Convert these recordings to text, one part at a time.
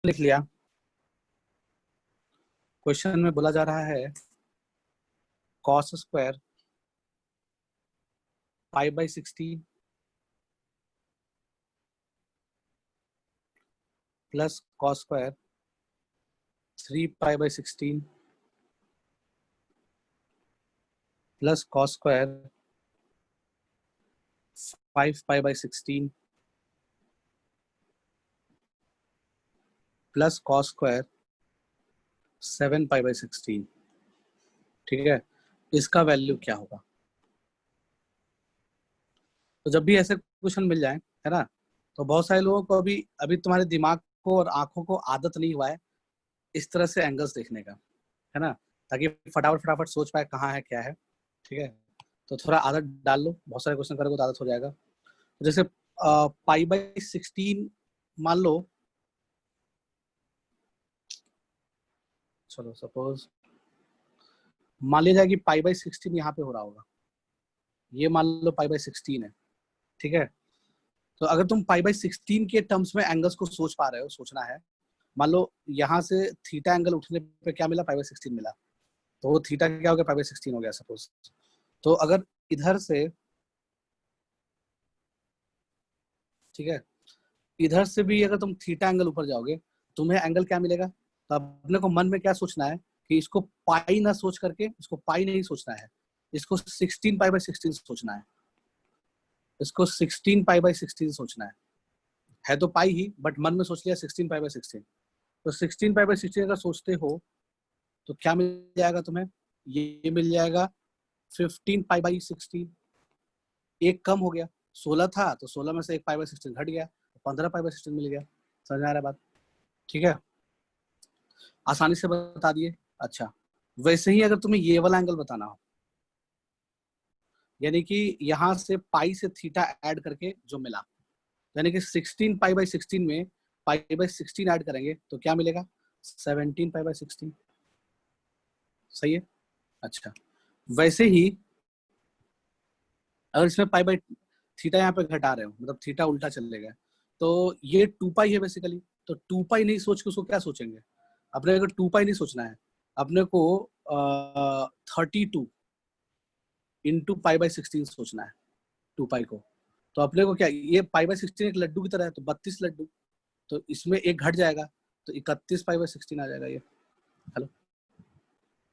लिख लिया। क्वेश्चन में बोला जा रहा है cos square pi by 16 plus cos square 3 pi by 16 plus cos square 5 pi by 16 plus cos square 7 pi by 16। ठीक है, इसका वैल्यू क्या होगा? तो जब भी ऐसे क्वेश्चन मिल जाए, है ना, तो बहुत सारे लोगों को अभी अभी तुम्हारे दिमाग को और आंखों को आदत नहीं हुआ है इस तरह से एंगल्स देखने का, है ना, ताकि फटाफट फटाफट सोच पाए कहाँ है क्या है। ठीक है, तो थोड़ा आदत डाल लो, बहुत सारे क्वेश्चन करोगे तो आदत हो जाएगा। जैसे पाई बाई 16 मान लो, चलो सपोज मान लिया जाए कि पाई बाई 16 यहाँ पे हो रहा होगा, ये मान लो पाई बाई 16 है। ठीक है, तो अगर तुम पाई बाई 16 के टर्म्स में एंगल्स को सोच पा रहे हो, सोचना है, मान लो यहाँ से थीटा एंगल उठने पे क्या मिला, पाई बाई 16 मिला, तो वो थीटा क्या हो गया, पाई बाई 16 हो गया सपोज। तो अगर इधर से, ठीक है, इधर से भी अगर तुम थीटा एंगल ऊपर जाओगे, तुम्हें एंगल क्या मिलेगा? तो अपने को मन में क्या सोचना है कि इसको पाई ना सोच करके, इसको पाई नहीं सोचना है, इसको 16 पाई बाई 16 सोचना है, इसको 16 पाई बाई 16 सोचना है तो पाई ही, बट मन में सोच लिया 16 पाई बाई 16। तो 16 पाई बाई 16 अगर सोचते हो तो क्या मिल जाएगा तुम्हें? ये मिल जाएगा 15 पाई बाई 16। एक कम हो गया, 16 था तो 16 में से एक पाई बाई 16 घट गया, 15 पाई बाई 16 मिल गया। समझ में आ रहा है बात? ठीक है, आसानी से बता दिए। अच्छा, वैसे ही अगर तुम्हें ये वाला एंगल बताना हो, यानी कि यहाँ से पाई से थीटा ऐड करके जो मिला, यानी कि 16 पाई बाई 16 में पाई बाई 16 ऐड करेंगे तो क्या मिलेगा? 17 पाई बाई 16। सही है। अच्छा, वैसे ही अगर इसमें पाई बाई थीटा यहाँ पे घटा रहे हो, मतलब थीटा उल्टा चलेगा, तो ये 2 पाई है बेसिकली, तो 2 पाई नहीं सोच के उसको क्या सोचेंगे? अपने को 2 पाई नहीं सोचना है, अपने को 32 इंटू पाई बाई 16 सोचना है, 2 पाई को। तो अपने को क्या, ये पाई बाई 16 एक लड्डू की तरह है, तो 32 लड्डू, तो इसमें एक घट जाएगा तो 31 पाई बाई 16 आ जाएगा ये। हेलो,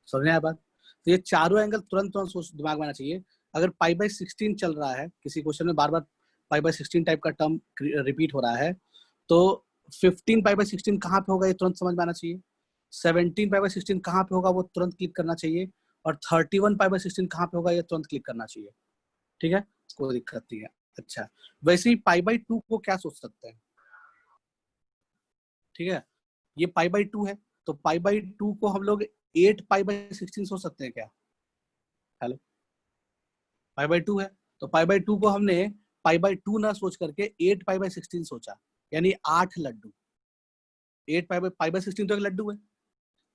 समझ में आया बात? तो ये चारों एंगल तुरंत तुरंत सोच दिमाग में आना चाहिए। अगर पाई बाई 16 चल रहा है किसी क्वेश्चन में, बार बार पाई बाई 16 टाइप का टर्म रिपीट हो रहा है, तो 15 पाई बाई 16 कहाँ पे होगा ये तुरंत समझ में आना चाहिए। 17 पाई बाई 16 कहाँ पे होगा वो तुरंत क्लिक करना चाहिए, और 31 पाई बाई 16 कहाँ पे होगा ये तुरंत क्लिक करना चाहिए। ठीक है, कोई दिक्कत नहीं है। अच्छा, वैसे ही पाई बाई 2 को क्या सोच सकते हैं? ठीक है, ये पाई बाई 2 है, तो पाई बाई 2 को हम लोग 8 पाई बाई 16 सोच सकते हैं क्या? हेलो, पाई बाई 2 है, तो पाई बाई 2 को हमने पाई बाई 2 ना सोच करके 8 पाई बाई 16 सोचा, यानी 8 लड्डू। 8 पाई बाई 16 तो एक लड्डू है,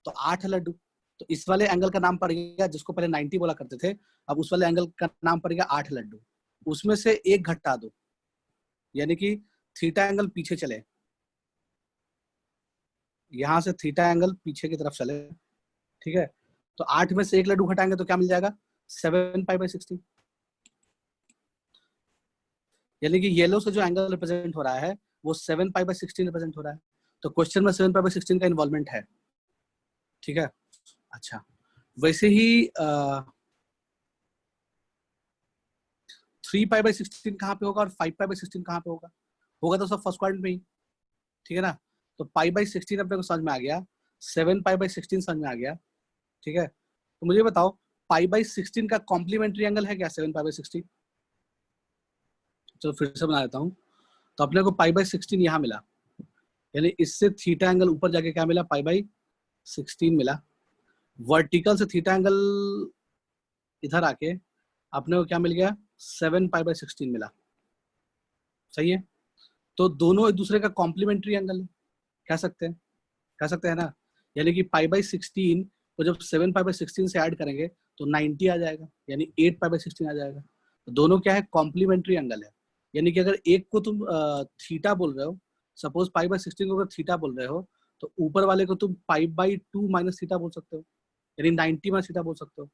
तो 8 लड्डू। तो इस वाले एंगल का नाम पड़ गया, जिसको पहले 90 बोला करते थे, अब उस वाले एंगल का नाम पड़ गया 8 लड्डू। उसमें से एक घटा दो, यानी कि थीटा एंगल पीछे चले, यहां से थीटा एंगल पीछे की तरफ चले। ठीक है, तो 8 में से एक लड्डू घटाएंगे तो क्या मिल जाएगा? 7 पाई बाई 16। यानी कि येलो से जो एंगल रिप्रेजेंट हो रहा है वो 7 पाई बाई 16 रिप्रेजेंट हो रहा है। तो क्वेश्चन में 7 पाई बाई 16 का इन्वॉल्वमेंट है। ठीक है, अच्छा, वैसे ही 3 पाई बाई 16 कहाँ पे होगा और 5 पाई बाई 16 कहाँ पे होगा? होगा तो सब फर्स्ट क्वाड्रेंट में ही। ठीक है ना, तो पाई बाई 16 अपने को समझ में आ गया, 7 पाई बाई 16 समझ में आ गया। ठीक है, तो मुझे बताओ पाई बाई 16 का कॉम्प्लीमेंट्री एंगल है क्या 7 पाई बाई 16? चलो फिर से बना देता हूँ। तो अपने को पाई बाई 16 यहाँ मिला, यानी इससे थीटा एंगल ऊपर जाके क्या मिला? पाई बाई 16 मिला। वर्टिकल से थीटा एंगल इधर आके अपने को क्या मिल गया? 7 पाई बाई 16 मिला। सही है, तो दोनों एक दूसरे का कॉम्प्लीमेंट्री एंगल है, कह सकते हैं, कह सकते हैं ना। यानी कि पाई बाई 16 को जब 7 पाई बाई 16 से ऐड करेंगे तो 90 आ जाएगा, यानी 8 पाई बाई 16 आ जाएगा। तो दोनों क्या है? कॉम्प्लीमेंट्री एंगल है। यानी कि अगर एक को तुम थीटा बोल रहे हो, सपोज पाई बाई 16 को अगर थीटा बोल रहे हो, तो ऊपर वाले को तुम पाई बाई 2 माइनस थीटा बोल सकते हो, यानी 90 माइनस थीटा बोल सकते हो।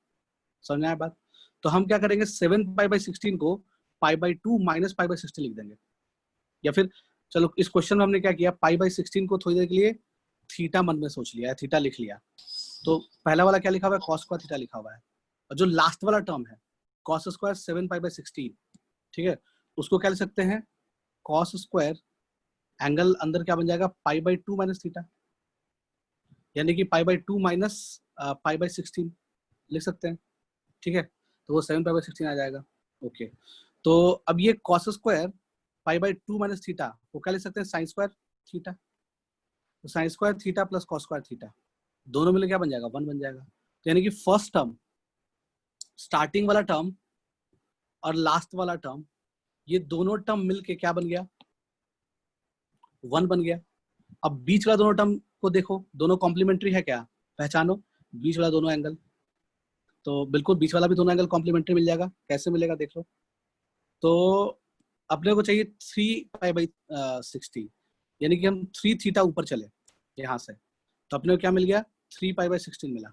समझ में आया बात? तो हम क्या करेंगे, 7 पाई बाई 16 को pi by 2 minus pi by 16 लिख देंगे। या फिर चलो इस क्वेश्चन में हमने क्या किया, पाई बाई 16 को थोड़ी देर के लिए थीटा मन में सोच लिया, थीटा लिख लिया। तो पहला वाला क्या लिखा हुआ है, कॉस स्क्वायर थीटा लिखा हुआ है, और जो लास्ट वाला टर्म है कॉस स्क्वायर 7 पाई बाई 16, ठीक है, उसको क्या लिख सकते हैं, कॉस स्क्वायर एंगल अंदर क्या बन जाएगा, पाई बाई 2 माइनस थीटा, यानी कि pi by 2 minus pi by 16 लिख सकते हैं। ठीक है, तो वो 7 पाई बाई 16 आ जाएगा। ओके, तो अब ये cos square pi by 2 minus theta वो क्या लिख सकते हैं, साइन स्क्वायर थीटा। तो sine square theta plus cos square theta दोनों मिलकर क्या बन जाएगा, 1 बन जाएगा। तो यानी कि फर्स्ट टर्म, स्टार्टिंग वाला टर्म और लास्ट वाला टर्म, ये दोनों टर्म मिलके क्या बन गया, 1 बन गया। अब बीच वाला दोनों टर्म को देखो, दोनों कॉम्प्लीमेंट्री है क्या, पहचानो बीच वाला दोनों एंगल, तो बिल्कुल बीच वाला भी दोनों एंगल कॉम्प्लीमेंट्री मिल जाएगा। कैसे मिलेगा देख लो, तो अपने को चाहिए 3 पाई बाई 60, यानी कि हम 3 थीटा ऊपर चले यहाँ से, तो अपने को क्या मिल गया, 3 पाई बाई 16 मिला।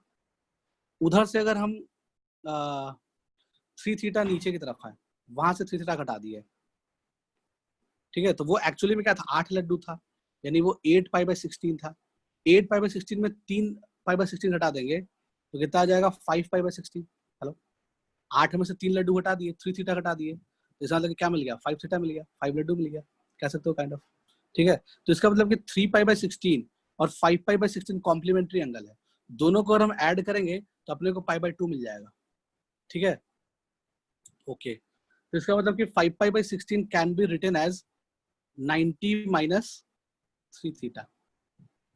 उधर से अगर हम 3 थीटा नीचे की तरफ है, वहां से 3 थीटा घटा दिए, ठीक है, तो वो एक्चुअली में क्या था, 8 लड्डू था, यानी वो 8 पाई बाई 16 था। 8 पाई बाई 16 में 3 पाई बाई 16 घटा देंगे तो कितना आ जाएगा, 5 पाई बाई 16। हेलो, 8 में से 3 लड्डू घटा दिए, 3 थीटा घटा दिए, तो इसका मतलब क्या मिल गया, 5 थीटा मिल गया, 5 लड्डू मिल गया, कह सकते हो काइंड ऑफ। ठीक है, तो इसका मतलब कि 3 पाई बाई 16 और 5 पाई बाई 16 कॉम्प्लीमेंट्री एंगल है, दोनों को अगर हम ऐड करेंगे तो अपने को पाई बाई 2 मिल जाएगा। ठीक है, ओके, तो इसका मतलब कि 5 pi by 16 can be written as 90 minus 3 theta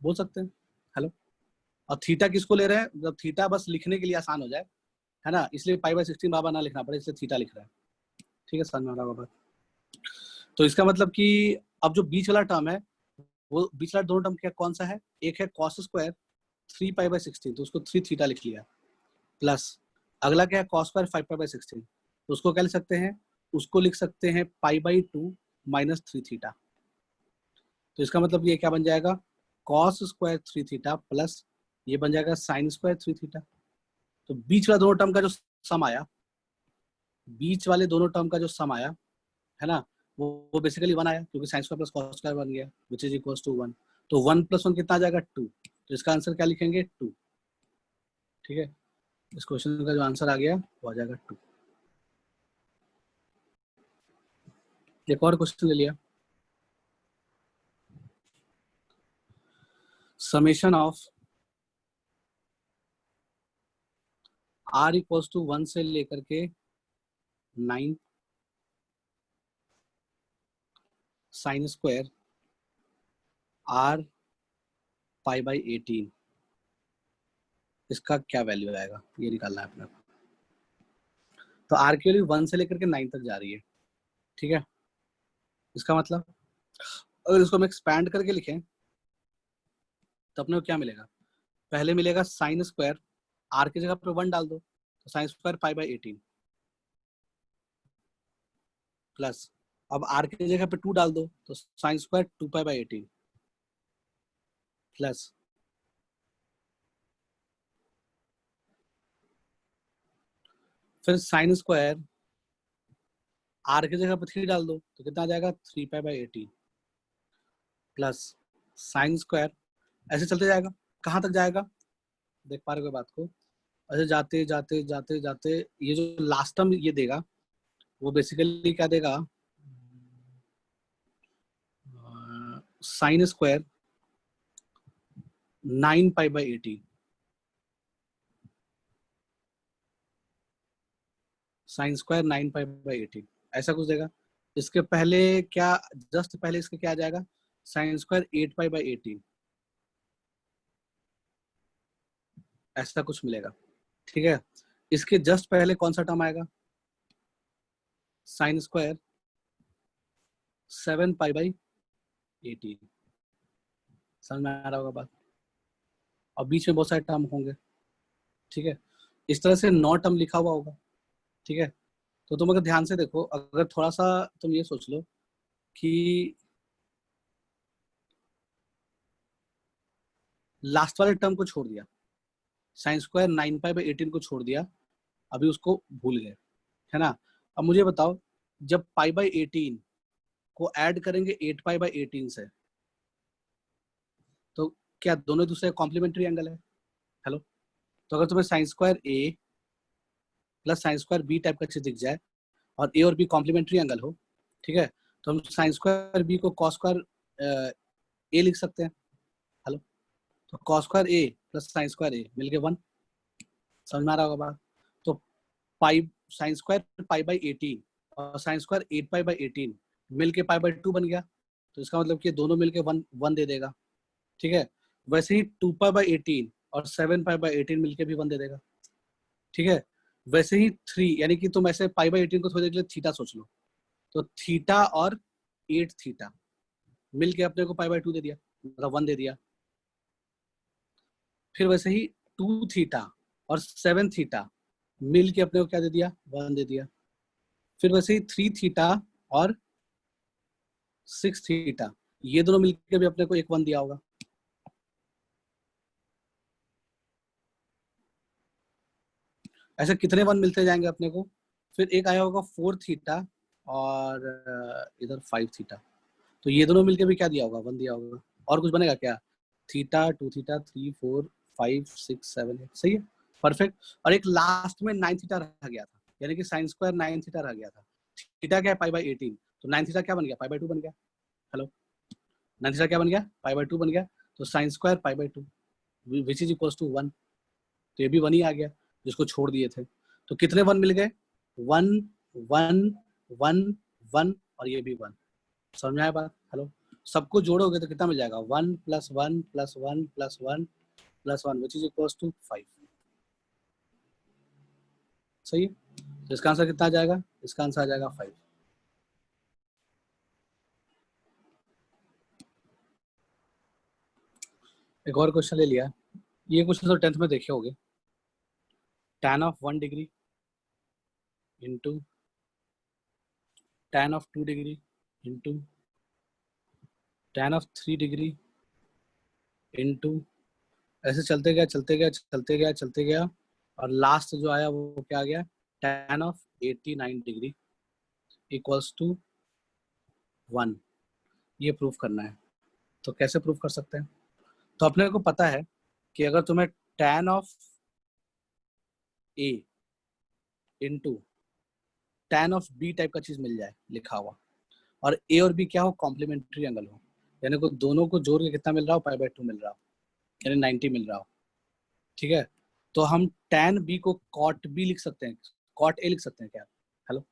बोल सकते हैं। हेलो, और थीटा किसको ले रहे हैं, मतलब थीटा बस लिखने के लिए आसान हो जाए, है ना, इसलिए पाई बाई 16 बाबा ना लिखना पड़े, इसलिए थीटा लिख रहा है। ठीक है, समझ में आ रहा होगा बात। तो इसका मतलब कि अब जो बीच वाला टर्म है, वो बीच वाला दोनों टर्म क्या कौन सा है, एक है कॉस स्क्वायर 3 पाई बाई 16, तो उसको 3 थीटा लिख लिया, प्लस अगला क्या है कॉस स्क्वायर 5 पाई बाई 16, तो उसको क्या लिख सकते हैं, उसको लिख सकते हैं पाई बाई 2 माइनस 3 थीटा। तो इसका मतलब ये क्या बन जाएगा, कॉस स्क्वायर 3 थीटा प्लस ये बन जाएगा साइन स्क्वायर 3 थीटा। तो बीच वाला दोनों टर्म का जो सम आया, बीच वाले दोनों टर्म का जो सम आया है ना, वो बेसिकली 1 आया, क्योंकि sign square plus cos square बन गया, विच इज इक्वल्स टू 1। तो 1 प्लस 1 कितना आ जाएगा, 2। तो इसका आंसर क्या लिखेंगे, 2। ठीक है, इस क्वेश्चन का जो आंसर आ गया वो आ जाएगा 2। एक और क्वेश्चन ले लिया, summation of r equals to 1 से लेकर के 9 sine square r pi by 18, इसका क्या वैल्यू आएगा, ये निकालना है अपने को। तो r की वैल्यू 1 से लेकर के 9 तक जा रही है। ठीक है, इसका मतलब अगर इसको हम एक्सपैंड करके लिखें तो अपने को क्या मिलेगा, पहले मिलेगा साइन स्क्वायर, आर की जगह पे 1 डाल दो, तो sine square pi by 18 plus, अब आर की जगह पे 2 डाल दो तो sine square 2 pi by 18 plus, फिर साइन स्क्वायर आर की जगह पे 3 डाल दो तो कितना आ जाएगा, 3 पाई बाई 18 प्लस साइन स्क्वायर, ऐसे चलते जाएगा, कहाँ तक जाएगा, देख पा रहे हो बात को, ऐसे जाते जाते जाते जाते ये जो लास्ट टर्म ये देगा वो बेसिकली क्या देगा, sine square 9 pi by 18, sine square 9 pi by 18 ऐसा कुछ देगा। इसके पहले क्या, जस्ट पहले इसके क्या आ जाएगा, साइन स्क्वायर 8 पाई बाई 18 ऐसा कुछ मिलेगा। ठीक है, इसके जस्ट पहले कौन सा टर्म आएगा, साइन स्क्वायर 7 पाई बाई 18, समझ में आ रहा होगा बात। और बीच में बहुत सारे टर्म होंगे। ठीक है, इस तरह से 9 टर्म लिखा हुआ होगा। ठीक है, तो तुम अगर ध्यान से देखो, अगर थोड़ा सा तुम ये सोच लो कि लास्ट वाले टर्म को छोड़ दिया, साइन स्क्वायर 9π/18 को छोड़ दिया, अभी उसको भूल गए, है ना। अब मुझे बताओ, जब π/18 को ऐड करेंगे 8π/18 से, तो क्या दोनों दूसरे कॉम्प्लीमेंट्री एंगल है? हेलो, तो अगर तुम्हें sine square A plus sine square B type का चीज दिख जाए और ए और बी कॉम्प्लीमेंट्री एंगल हो, ठीक है, तो हम साइन स्क्वायर बी को कॉस स्क्वायर ए लिख सकते हैं। हेलो, तो cos square A plus sine square ए मिलके 1, समझ में आ रहा होगा बात। तो पाई साइन स्क्वायर π/18 और साइन स्क्वायर 8π/18 मिलके π/2 बन गया, तो इसका मतलब कि दोनों मिलके 1 दे देगा, ठीक है। वैसे ही 2π/18 और 7π/18 मिलके भी 1 दे देगा, ठीक है। वैसे ही 3, यानी कि तुम ऐसे π/18 को थोड़ी देर के लिए थीटा सोच लो, तो थीटा और 8 थीटा मिलके अपने को π/2 दे दिया, मतलब 1 दे दिया। फिर वैसे ही 2 थीटा और 7 थीटा मिल के अपने को क्या दे दिया, 1 दे दिया। फिर वैसे ही 3 थीटा और 6 थीटा, ये दोनों मिलके भी अपने को एक 1 दिया होगा। ऐसे कितने 1 मिलते जाएंगे अपने को। फिर एक आया होगा 4 थीटा और इधर 5 थीटा, तो ये दोनों मिलके भी क्या दिया होगा, 1 दिया होगा। और कुछ बनेगा क्या, थीटा 2 थीटा 3 4 5 6 7 8, सही है, परफेक्ट। और एक लास्ट में 9 थीटा रह गया था, यानी कि साइन स्क्वायर 9 थीटा रह गया था। थीटा क्या है, π/18, तो 9 थीटा क्या बन गया, π/2 बन गया। हेलो, 9 थीटा क्या बन गया, π/2 बन गया। तो sine square π/2 which is equals to 1, तो ये भी 1 ही आ गया जिसको छोड़ दिए थे। तो कितने 1 मिल गए, 1 1 1 1 और ये भी 1, समझ में आया बात। हेलो, सबको जोड़ोगे तो कितना मिल जाएगा, 1 + 1 + 1 + 1 + 1 विच इज इक्वल्स टू 5, सही है। तो इसका आंसर कितना आ जाएगा, इसका आंसर आ जाएगा 5। एक और क्वेश्चन ले लिया, ये क्वेश्चन तो 10th में देखे होगे। tan of 1 degree into tan of 2 degree into tan of 3 degree into, ऐसे चलते गया चलते गया चलते गया चलते गया, और लास्ट जो आया वो क्या आ गया, tan of 89 degree equals to 1। ये प्रूफ करना है, तो कैसे प्रूफ कर सकते हैं। तो अपने को पता है कि अगर तुम्हें tan of a into tan of b type का चीज मिल जाए लिखा हुआ, और a और b क्या हो, कॉम्प्लीमेंट्री एंगल हो, यानी कि दोनों को जोड़ के कितना मिल रहा हो, π/2 मिल रहा हो, यानी 90 मिल रहा हो, ठीक है। तो हम tan b को cot b लिख सकते हैं, cot a लिख सकते हैं क्या। हेलो,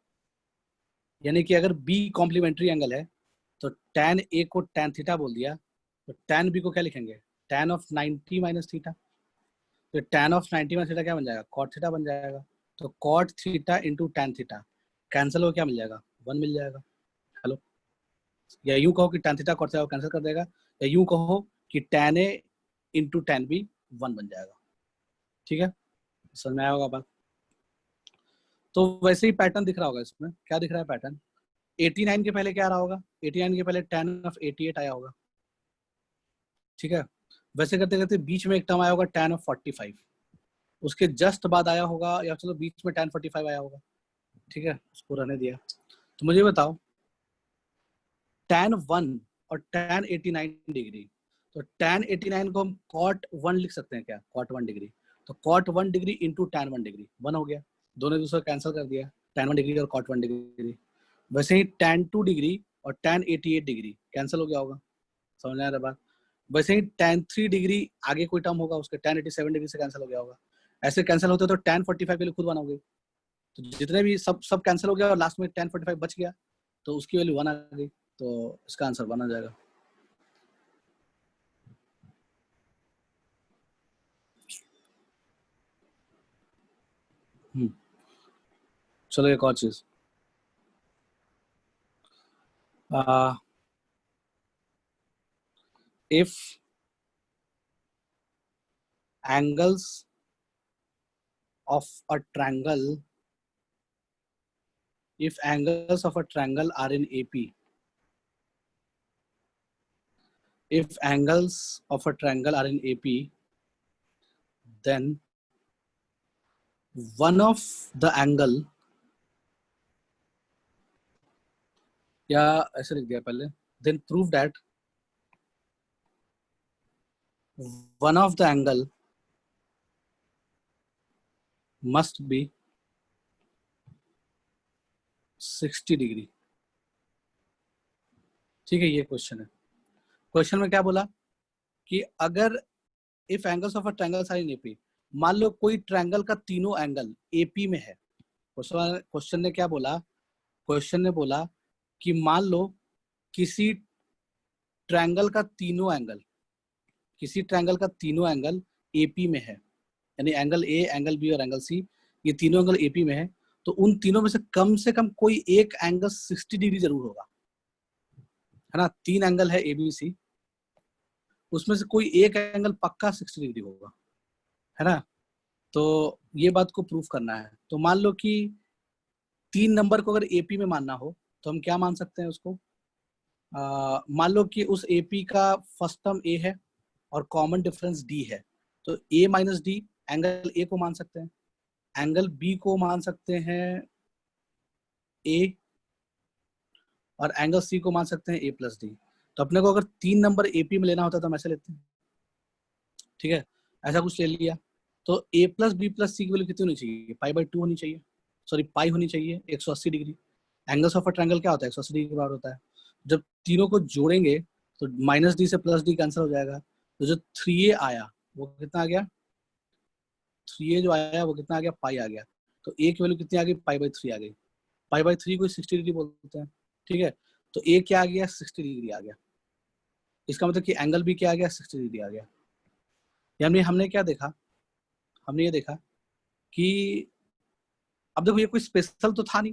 यानी कि अगर b कॉम्प्लीमेंट्री एंगल है तो tan a को tan थीटा बोल दिया, तो tan b को क्या लिखेंगे, tan of 90 माइनस थीटा। तो tan of 90 माइनस थीटा क्या बन जाएगा, cot थीटा बन जाएगा। तो cot theta into tan theta cancel हो क्या मिल जाएगा, 1 मिल जाएगा। हेलो, या यूं कहो कि tan थीटा cot थीटा को कैंसिल कर देगा, या यूं कहो कि tan a into tan b 1 बन जाएगा, ठीक है, समझ में आया होगा बात। तो वैसे ही पैटर्न दिख रहा होगा इसमें, क्या दिख रहा है पैटर्न, 89 के पहले क्या रहा होगा, 89 के पहले tan of 88 आया होगा, ठीक है। वैसे करते करते बीच में एक टर्म आया होगा tan of 45, उसके जस्ट बाद आया होगा, या चलो बीच में tan 45 आया होगा, ठीक है, उसको रहने दिया। तो मुझे बताओ tan 1 और tan 89 डिग्री, तो tan 89 को हम cot 1 लिख सकते हैं क्या, cot 1 डिग्री, तो cot 1 degree into tan 1 degree 1 हो गया, दोनों दूसरा कैंसिल कर दिया, tan 1 डिग्री और cot 1 डिग्री। वैसे ही tan 2 डिग्री और tan 88 डिग्री कैंसिल हो गया होगा, समझ आ रहा बात। वैसे ही tan 3 डिग्री आगे कोई टर्म होगा उसके tan 87 डिग्री से कैंसिल हो गया होगा, ऐसे कैंसिल होते तो tan 45 के लिए खुद बनाओगे, तो जितने भी सब कैंसिल हो गया और लास्ट में tan 45 बच गया, तो उसकी वैल्यू 1 आ गई, तो इसका आंसर 1 आ जाएगा। चलो एक और चीज, if angles of a triangle, if angles of a triangle are in AP, if angles of a triangle are in AP, then one of the angle, या ऐसे लिख दिया पहले, then prove that one of the angle must be 60 degree. ठीक है, ये question है। Question में क्या बोला कि अगर if angles of a triangle are in AP, मान लो कोई ट्रायंगल का तीनों एंगल एपी में है। क्वेश्चन ने क्या बोला, क्वेश्चन ने बोला कि मान लो किसी ट्रायंगल का तीनों एंगल, किसी ट्रायंगल का तीनों एंगल एपी में है, यानी एंगल ए, एंगल बी और एंगल सी, ये तीनों एंगल एपी में है, तो उन तीनों में से कम कोई एक एंगल 60 डिग्री जरूर होगा, है ना। तीन एंगल है ए बी सी, उसमें से कोई एक एंगल पक्का 60 डिग्री होगा, है ना। तो ये बात को प्रूफ करना है। तो मान लो कि तीन नंबर को अगर एपी में मानना हो तो हम क्या मान सकते हैं उसको, मान लो कि उस एपी का फर्स्ट टर्म ए है और कॉमन डिफरेंस डी है, तो ए माइनस डी एंगल ए को मान सकते हैं, एंगल बी को मान सकते हैं ए, और एंगल सी को मान सकते हैं ए प्लस डी। तो अपने को अगर तीन नंबर एपी में लेना होता तो हम ऐसे लेते हैं, ठीक है, ऐसा कुछ ले लिया। तो ए प्लस बी प्लस सी की वैल्यू कितनी होनी चाहिए, पाई/2 होनी चाहिए, सॉरी पाई होनी चाहिए 180 degree. Angles of a triangle क्या होता है, 180 डिग्री के बराबर होता है। जब तीनों को जोड़ेंगे तो माइनस डी से प्लस डी कैंसिल हो जाएगा, तो जो 3a आया वो कितना आ गया, 3a जो आया वो कितना आ गया, पाई आ गया। तो a की वैल्यू कितनी आ गई, पाई/3 आ गई। पाई/3 को 60 डिग्री बोलते हैं, ठीक है। तो a क्या आ गया, 60 डिग्री आ गया। इसका मतलब कि एंगल भी क्या आ गया, 60 डिग्री आ गया। यानी हमने क्या देखा, हमने ये देखा कि अब देखो ये कोई स्पेशल तो था नहीं,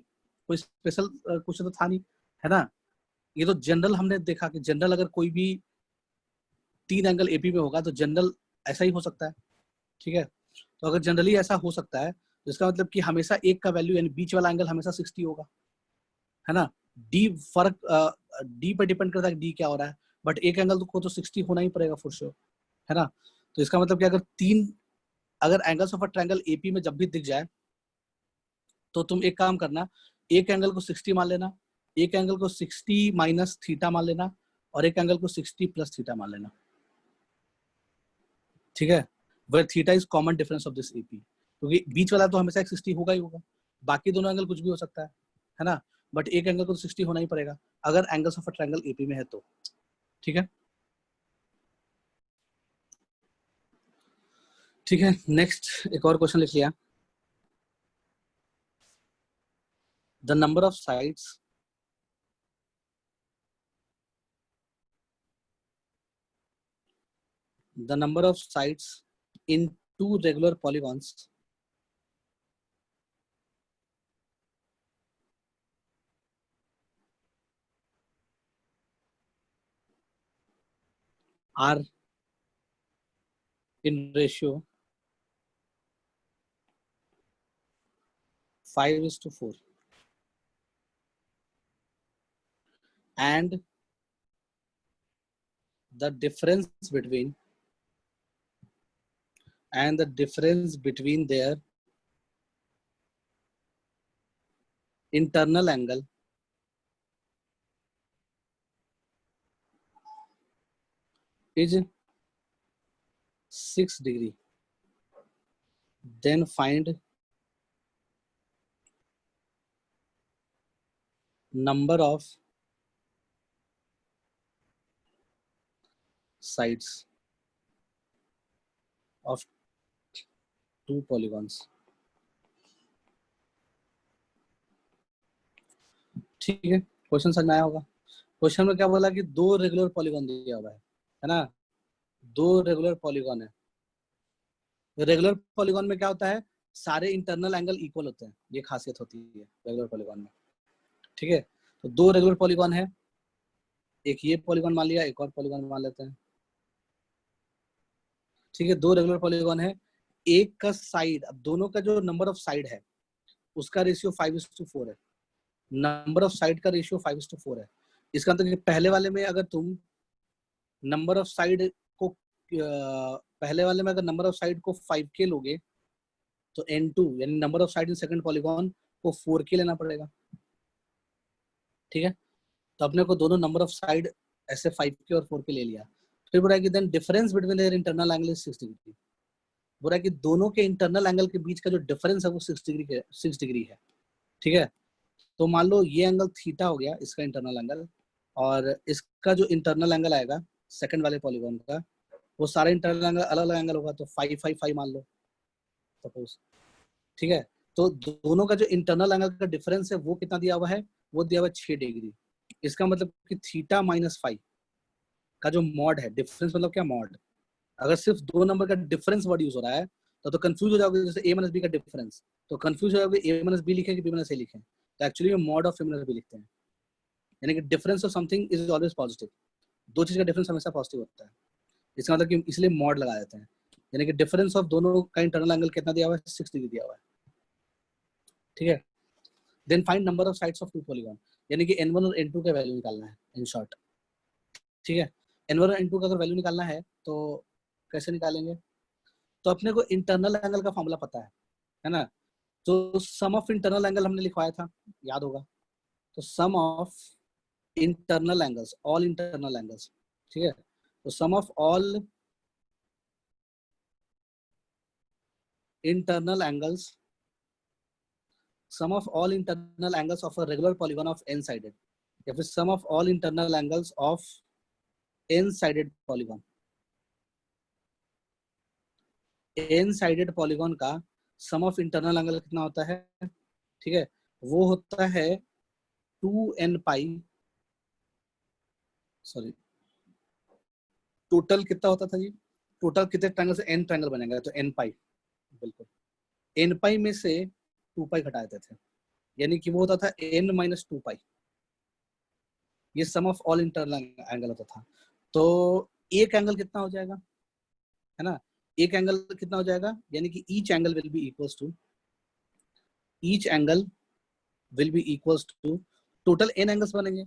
कोई स्पेशल कुछ तो था नहीं, है ना। ये तो जनरल हमने देखा कि जनरल अगर कोई भी तीन एंगल एपी में होगा तो जनरल ऐसा ही हो सकता है, ठीक है। तो अगर जनरली ऐसा हो सकता है तो इसका मतलब कि हमेशा एक का वैल्यू यानी बीच वाला एंगल हमेशा 60 होगा, है ना। डी फर्क डी पर डिपेंड करता है डी क्या हो रहा है, बट एक एंगल को तो 60 होना ही पड़ेगा फॉर श्योर, है ना। तो इसका मतलब कि अगर angles of a triangle AP में जब भी दिख जाए तो तुम एक काम करना, एक एंगल को 60 मान लेना, एक एंगल को 60 माइनस थीटा मान लेना, और एक एंगल को 60 प्लस थीटा मान लेना, ठीक है। Where theta is common difference of this AP, क्योंकि बीच वाला तो हमेशा 60 होगा ही होगा, बाकी दोनों एंगल कुछ भी हो सकता है ना। बट एक एंगल को तो 60 होना ही पड़ेगा अगर angles of a triangle AP में है तो, ठीक है। ठीक है, नेक्स्ट एक और क्वेश्चन लिख लिया। The number of sides in two regular polygons are in ratio 5:4, and the difference between their internal angle is 6 degree, then find number of sides of two polygons। ठीक है, क्वेश्चन समझ में आया होगा। क्वेश्चन में क्या बोला कि दो रेगुलर पॉलीगॉन दिया हुआ है ना, दो रेगुलर पॉलीगॉन है। रेगुलर पॉलीगॉन में क्या होता है, सारे इंटरनल एंगल इक्वल होते हैं, ये खासियत होती है रेगुलर पॉलीगॉन में, ठीक है। तो दो रेगुलर पॉलीगॉन है, एक ये पॉलीगॉन मान लिया, एक और पॉलीगॉन मान लेते हैं, ठीक है। दो रेगुलर पॉलीगॉन है, एक का साइड, अब दोनों का जो नंबर ऑफ साइड है उसका रेशियो 5:4 है, नंबर ऑफ साइड का रेशियो 5:4 है। इसका मतलब पहले वाले में अगर तुम नंबर ऑफ साइड को पहले वाले में अगर नंबर ऑफ साइड को 5k लोगे तो n2 यानी number of side in second polygon को 4k लेना पड़ेगा। ठीक है, तो अपने को दोनों नंबर ऑफ साइड ऐसे 5k और 4k ले लिया। फिर बोला कि then difference between their internal angle is 6 degree. बोला कि दोनों के इंटरनल एंगल के बीच का जो डिफरेंस है वो 6 डिग्री है। ठीक है, तो मान लो ये एंगल थीटा हो गया इसका इंटरनल एंगल, और इसका जो इंटरनल एंगल आएगा सेकंड वाले पॉलीगॉन का, वो सारे इंटरनल एंगल अलग अलग एंगल होगा, तो 5 मान लो सपोज। ठीक है, तो दोनों का जो इंटरनल एंगल का डिफरेंस है वो कितना दिया हुआ है, वो दिया हुआ है 6 डिग्री। इसका मतलब कि थीटा माइनस 5 का जो मॉड है, डिफरेंस मतलब क्या, मॉड। अगर सिर्फ दो नंबर का डिफरेंस वर्ड यूज हो रहा है तो कंफ्यूज हो जाओगे, जैसे a माइनस बी का डिफरेंस, तो कंफ्यूज हो जाओगे a माइनस बी लिखे कि b माइनस a लिखे, तो actually mod of a minus b लिखते हैं। यानी कि difference of something is always positive, दो चीज का डिफरेंस हमेशा पॉजिटिव होता है, इसका मतलब कि इसलिए मॉड लगा देते हैं। यानी कि डिफरेंस ऑफ दोनों का इंटरनल एंगल कितना दिया हुआ है, 6 डिग्री दिया हुआ है। ठीक है, then find number of sides of two polygon, यानी कि n1 और n2 का वैल्यू निकालना है इन शॉर्ट। ठीक है, n1 और n2 का अगर वैल्यू निकालना है तो कैसे निकालेंगे, तो अपने को इंटरनल एंगल का फॉर्मूला पता है ना, तो सम ऑफ इंटरनल एंगल हमने लिखवाया था, याद होगा, तो sum of internal angles, all internal angles. ठीक है, तो sum of all internal angles, sum of all internal angles of a regular polygon of n sided, या फिर sum of all internal angles of n sided polygon। n sided polygon का sum of internal angle कितना होता है, ठीक है, वो होता है 2n पाई, सॉरी टोटल कितना होता था जी, टोटल कितने ट्रायंगल से n ट्रायंगल बनेगा, तो n पाई, बिल्कुल n पाई में से 2 पाई घटा देते थे, यानी कि वो होता था n माइनस 2 पाई, ये सम ऑफ ऑल इंटरनल एंगल होता था। तो एक एंगल कितना हो जाएगा, है ना, एक एंगल कितना हो जाएगा, यानी कि each angle will be equals to, each angle will be equals to, total n angles बनेंगे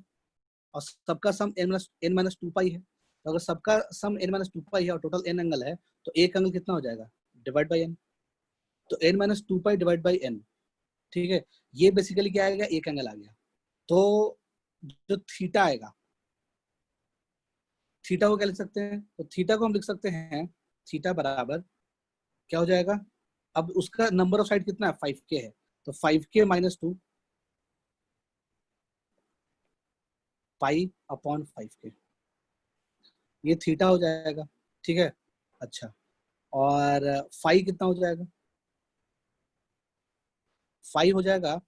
और सबका सम n माइनस 2 पाई है, तो अगर सबका सम n माइनस 2 पाई है और टोटल n एंगल है, तो एक एंगल कितना हो जाएगा, डिवाइड बाई n, तो n minus 2 pi divide by n। ठीक है, ये बेसिकली क्या आएगा, एक एंगल आ गया। तो जो थीटा आएगा, थीटा को क्या लिख सकते हैं, तो थीटा को हम लिख सकते हैं, थीटा बराबर क्या हो जाएगा, अब उसका नंबर ऑफ साइड कितना है, 5k है, तो 5k minus 2 pi upon 5k, ये थीटा हो जाएगा। ठीक है, अच्छा, और फाई कितना हो जाएगा, फाई हो जाएगा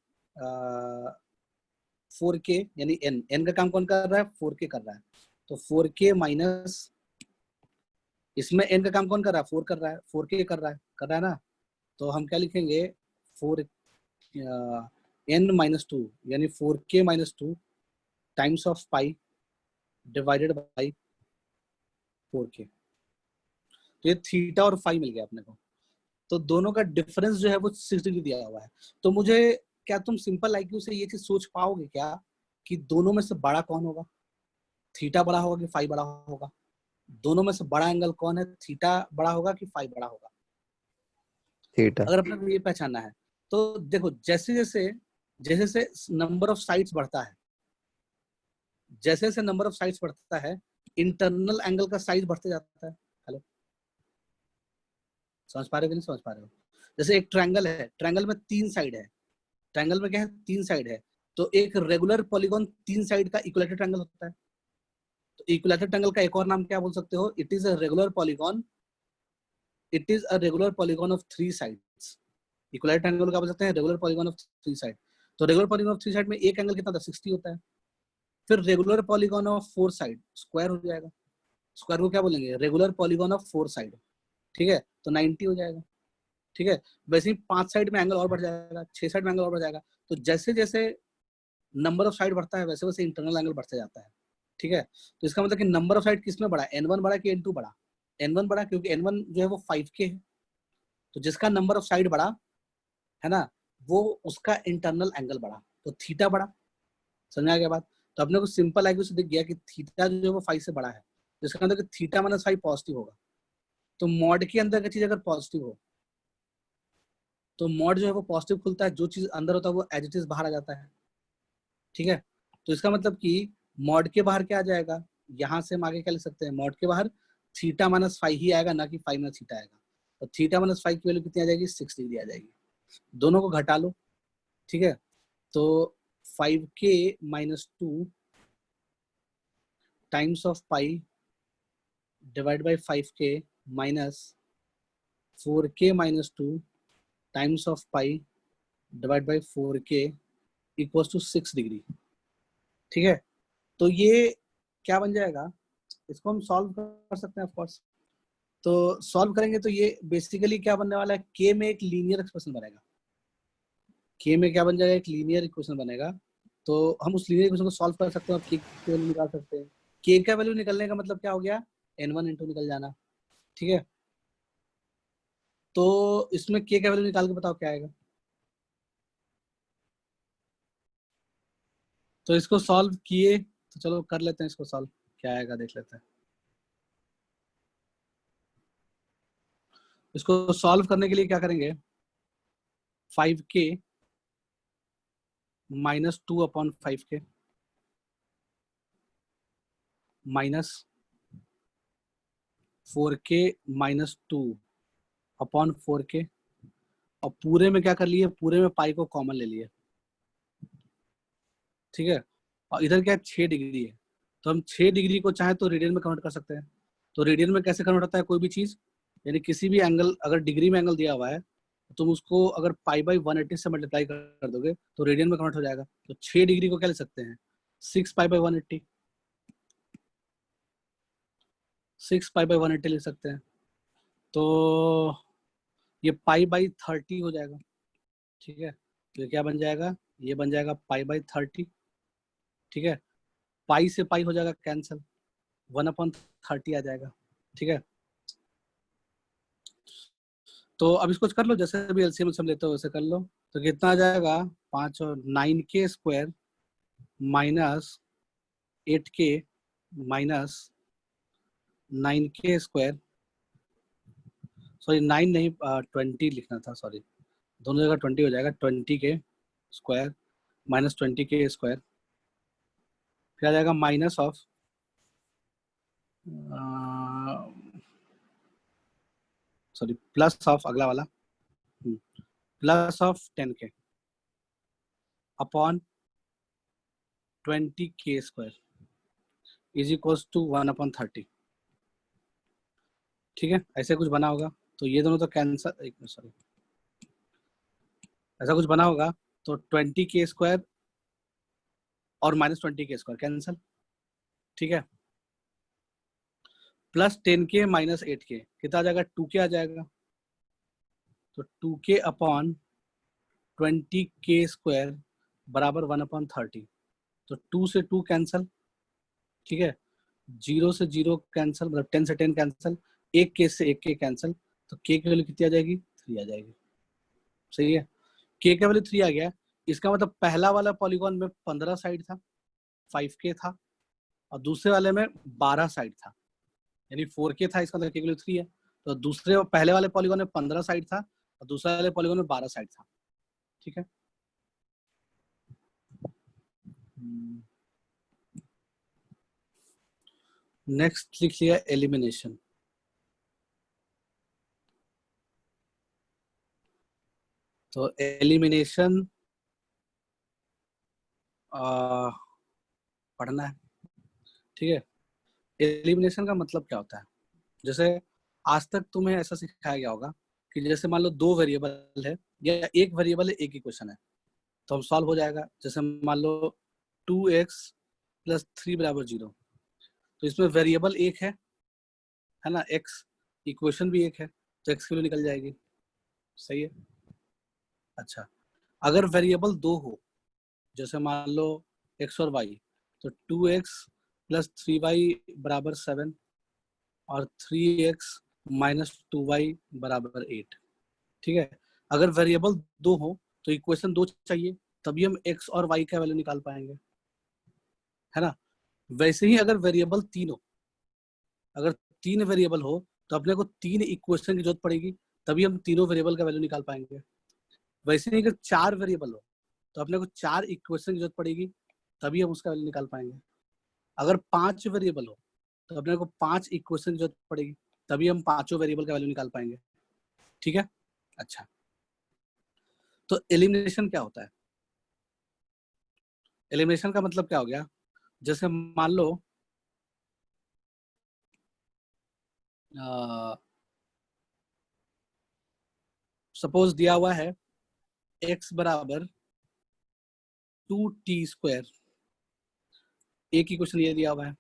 4k, यानी n का काम कौन कर रहा है, 4k कर रहा है, तो 4k माइनस, इसमें n का काम कौन कर रहा है, 4 कर रहा है, 4k कर रहा है ना, तो हम क्या लिखेंगे, 4 n माइनस 2, यानी 4k minus 2 times of pi divided by 4k, तो ये थीटा और फाई मिल गया अपने को। तो दोनों का डिफरेंस जो है वो 6 डिग्री दिया हुआ है। तो मुझे, क्या तुम सिंपल आईक्यू से ये चीज सोच पाओगे क्या कि दोनों में से बड़ा कौन होगा, थीटा बड़ा होगा कि फाई बड़ा होगा, दोनों में से बड़ा एंगल कौन है, थीटा बड़ा होगा कि फाई बड़ा होगा, थीटा। अगर अपने को ये पहचानना है। तो देखो, जैसे जैसे जैसे जैसे नंबर ऑफ साइड्स बढ़ता है, जैसे जैसे नंबर ऑफ साइड्स बढ़ता है, इंटरनल एंगल का साइज बढ़ते जाता है। हेलो, समझ पा रहे हो कि नहीं समझ पा रहे हो, जैसे एक ट्रायंगल है, ट्रायंगल में 3 साइड है, ट्रायंगल में क्या है, 3 साइड है, तो एक रेगुलर पॉलीगॉन 3 साइड का इक्विलैटरल ट्रायंगल होता है। तो इक्विलैटरल ट्रायंगल का एक और नाम क्या बोल सकते हो, it is a regular polygon, it is a regular polygon of 3 sides. Equilateral triangle का बोल सकते हैं रेगुलर पॉलीगॉन ऑफ 3 साइड। तो रेगुलर पॉलीगॉन ऑफ 3 साइड में एक एंगल कितना होता है, 60 होता है। फिर regular polygon of 4 side, square हो जाएगा, स्क्वायर को क्या बोलेंगे, रेगुलर पॉलीगॉन ऑफ 4 साइड। ठीक है, तो 90 हो जाएगा। ठीक है, वैसे ही 5 साइड में एंगल और बढ़ जाएगा, 6 साइड में एंगल और बढ़ जाएगा। तो जैसे जैसे नंबर ऑफ साइड बढ़ता है वैसे वैसे इंटरनल एंगल बढ़ते जाता है। ठीक है, तो इसका मतलब कि नंबर ऑफ साइड किसमें बढ़ा, n1 बढ़ा कि n2 बढ़ा, n1 बढ़ा, क्योंकि n1 जो है वो 5k है, तो जिसका नंबर ऑफ साइड बढ़ा, है ना, वो उसका इंटरनल एंगल बढ़ा, तो थीटा बढ़ा। समझ आ गया बात, तो अपने को सिंपल आईक्यू से दिख गया कि थीटा जो है वो 5 से बड़ा है, जिसका मतलब कि थीटा माइनस फाइव पॉजिटिव होगा। तो मॉड के अंदर का चीज अगर पॉजिटिव हो तो मॉड जो है वो पॉजिटिव खुलता है, जो चीज अंदर होता है वो एज इट इज बाहर आ जाता है। ठीक है, तो इसका मतलब कि मॉड के बाहर क्या आ जाएगा, यहाँ से हम आगे क्या लिख सकते हैं, मॉड के बाहर थीटा माइनस फाइव ही आएगा, ना कि फाइव माइनस थीटा आएगा। तो थीटा माइनस फाइव की वैल्यू कितनी आ जाएगी, 6 डिग्री आ जाएगी। दोनों को घटा लो। ठीक है, तो 5k minus 2 times of pi divide by 5k minus 4k minus 2 times of pi divide by 4k equals to 6 degree. ठीक है, तो ये क्या बन जाएगा, इसको हम सॉल्व कर सकते हैं ऑफ कोर्स। तो सॉल्व करेंगे तो ये बेसिकली क्या बनने वाला है, के में एक लीनियर एक्सप्रेशन बनेगा। के में क्या बन जाएगा, एक लीनियर इक्वेशन बनेगा। तो हम उस लीनियर इक्वेशन को सॉल्व कर सकते हैं और के की वैल्यू निकाल सकते हैं। के का वैल्यू निकलने का मतलब क्या हो गया, n1 इंटू निकल जाना। ठीक है, तो इसमें के का वैल्यू निकाल के बताओ क्या आएगा। तो इसको सॉल्व किए, तो चलो कर लेते हैं इसको सॉल्व, क्या आएगा देख लेते हैं। इसको सॉल्व करने के लिए क्या करेंगे, 5k minus 2 upon 5k minus 4k minus 2 upon 4k, और पूरे में क्या कर लिए, पूरे में पाई को कॉमन ले लिए। ठीक है, और इधर क्या है, 6 डिग्री है, तो हम 6 डिग्री को चाहे तो रेडियन में कन्वर्ट कर सकते हैं। तो रेडियन में कैसे कन्वर्ट होता है कोई भी चीज, यानी किसी भी एंगल अगर डिग्री में एंगल दिया हुआ है तो तुम उसको अगर पाई बाई 180 से मल्टीप्लाई कर दोगे तो रेडियन में कन्वर्ट हो जाएगा। तो 6 डिग्री को क्या लिख सकते हैं, 6 पाई बाई 180, 6 पाई बाई 180 लिख सकते हैं। तो ये पाई बाई 30 हो जाएगा। ठीक है, तो ये क्या बन जाएगा, ये बन जाएगा पाई बाई 30। ठीक है, पाई से पाई हो जाएगा कैंसिल, 1/30 आ जाएगा। ठीक है, तो अब इसको कर लो, जैसे भी एलसीएम सब लेते हो वैसे कर लो। तो कितना आ जाएगा, 5 और 9k square minus 8k minus 9k square, sorry 9 नहीं 20 लिखना था, सॉरी दोनों जगह 20 हो जाएगा, 20k square minus 20k square, फिर आ जाएगा minus of sorry plus of अगला वाला plus of 10k upon 20k square is equals to 1/30। ठीक है, ऐसे कुछ बना होगा, तो ये दोनों तो कैंसल, एक मिनट सॉरी, ऐसा कुछ बना होगा, तो 20k स्क्वायर और माइनस 20k स्क्वायर कैंसल। ठीक है, प्लस 10k माइनस 8k कितना आ जाएगा, 2k आ जाएगा। तो 2k अपॉन 20k स्क्वायर बराबर 1/30। तो 2 से 2 कैंसल। ठीक है, 0 से 0 कैंसल, मतलब 10 से 10 कैंसल, एक के से एक के कैंसल, तो के की वैल्यू कितनी आ जाएगी, 3 आ जाएगी। सही है, के का वैल्यू 3 आ गया, इसका मतलब पहला वाला पॉलीगॉन में 15 साइड था, 5k था, और दूसरे वाले में 12 साइड था, यानी 4k था, इसका मतलब के की वैल्यू 3 है। तो दूसरे पहले वाले पॉलीगॉन में 15 साइड था और दूसरे वाले पॉलीगॉन में 12 साइड था। ठीक है, नेक्स्ट लिख लिया एलिमिनेशन। तो एलिमिनेशन पढ़ना है। ठीक है, एलिमिनेशन का मतलब क्या होता है, जैसे आज तक तुम्हें ऐसा सिखाया गया होगा कि जैसे मान लो दो वेरिएबल है या एक वेरिएबल है, एक इक्वेशन है, तो हम सॉल्व हो जाएगा। जैसे मान लो 2x प्लस 3 बराबर 0, तो इसमें वेरिएबल एक है ना x, इक्वेशन भी एक है, तो x की वैल्यू निकल जाएगी। सही है, अच्छा अगर वेरिएबल दो हो, जैसे मान लो x और y, तो 2x प्लस 3y बराबर 7 और 3x माइनस 2y बराबर 8। ठीक है, अगर वेरिएबल दो हो तो इक्वेशन दो चाहिए, तभी हम x और y का वैल्यू निकाल पाएंगे, है ना। वैसे ही अगर वेरिएबल तीन हो, अगर 3 वेरिएबल हो तो अपने को 3 इक्वेशन की जरूरत पड़ेगी, तभी हम तीनों वेरिएबल का वैल्यू निकाल पाएंगे। वैसे ही अगर 4 वेरिएबल हो तो अपने को 4 इक्वेशन की जरूरत पड़ेगी, तभी हम उसका वैल्यू निकाल पाएंगे। अगर 5 वेरिएबल हो तो अपने को 5 इक्वेशन की जरूरत पड़ेगी, तभी हम पांचों वेरिएबल का वैल्यू निकाल पाएंगे। ठीक है। अच्छा, तो एलिमिनेशन क्या होता है? एलिमिनेशन का मतलब क्या हो गया, जैसे मान लो सपोज दिया हुआ है x बराबर 2t², एक इक्वेशन ये दिया हुआ है,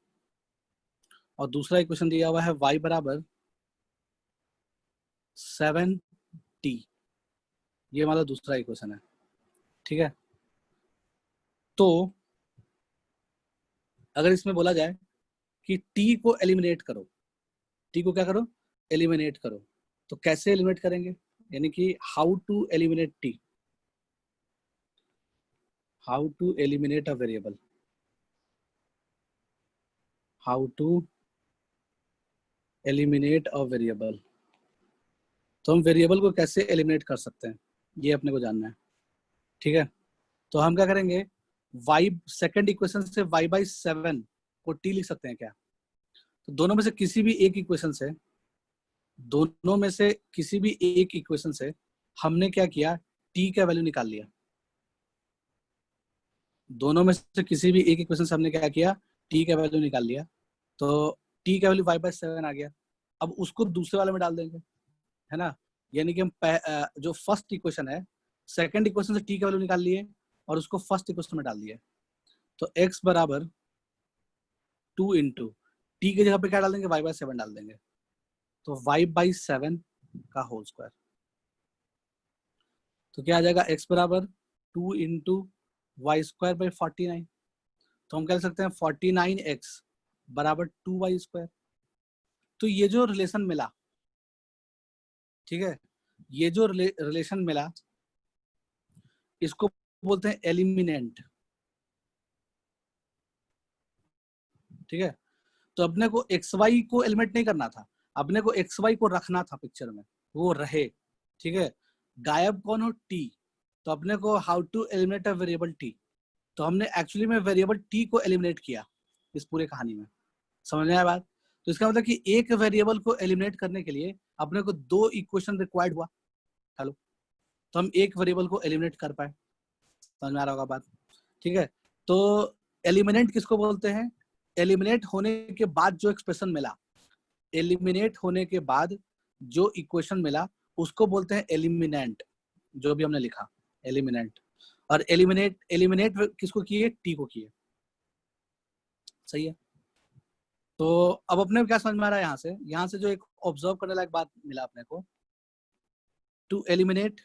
और दूसरा इक्वेशन दिया हुआ है y बराबर 7t, ये हमारा दूसरा इक्वेशन है। ठीक है, तो अगर इसमें बोला जाए कि t को एलिमिनेट करो, t को क्या करो, एलिमिनेट करो, तो कैसे एलिमिनेट करेंगे, यानी कि how to eliminate t, how to eliminate a variable, how to eliminate a variable, तो हम वेरिएबल को कैसे एलिमिनेट कर सकते हैं, ये अपने को जानना है। ठीक है, तो हम क्या करेंगे, y सेकंड इक्वेशन से y/7 को t लिख सकते हैं क्या? तो दोनों में से किसी भी एक इक्वेशन से, दोनों में से किसी भी एक इक्वेशन से हमने क्या किया, t का वैल्यू निकाल लिया। दोनों में से किसी भी एक इक्वेशन से हमने क्या किया, t का वैल्यू निकाल लिया, तो t का वैल्यू y/7 आ गया। अब उसको दूसरे वाले में डाल देंगे, है ना, यानी कि हम जो फर्स्ट इक्वेशन है, सेकंड इक्वेशन से t का वैल्यू निकाल लिए और उसको फर्स्ट इक्वेशन में डाल दिया। तो x बराबर 2 इंटू टी की जगह पे क्या डाल देंगे, y/7 डाल देंगे, तो y/7 का होल स्क्वायर। तो क्या आ जाएगा, x बराबर 2 इंटू y²/49, तो हम कह सकते हैं 49x बराबर 2y²। तो ये जो रिलेशन मिला, ठीक है, ये जो रिलेशन मिला, इसको बोलते हैं एलिमिनेंट। ठीक है, तो अपने को एक्स वाई को एलिमिनेट नहीं करना था, अपने को एक्स वाई को रखना था पिक्चर में, वो रहे। ठीक है, गायब कौन हो, टी, तो अपने को how to eliminate a variable t, तो हमने एक्चुअली में वेरिएबल टी को एलिमिनेट किया इस पूरे कहानी में। समझ में आया बात? तो इसका मतलब कि एक वेरिएबल को एलिमिनेट करने के लिए अपने को 2 इक्वेशन रिक्वायर्ड हुआ। हेलो, तो हम एक वेरिएबल को एलिमिनेट कर पाए। समझ में आ रहा होगा बात? ठीक है, तो एलिमिनेंट किसको बोलते हैं, एलिमिनेट होने के बाद जो एक्सप्रेशन मिला, एलिमिनेट होने के बाद जो इक्वेशन मिला उसको बोलते हैं एलिमिनेंट, जो भी हमने लिखा एलिमिनेंट। और एलिमिनेट एलिमिनेट किसको किए, टी को किए। सही है, तो अब अपने क्या समझ में आ रहा है, यहाँ से जो एक ऑब्जर्व करने लायक बात मिला अपने को, to eliminate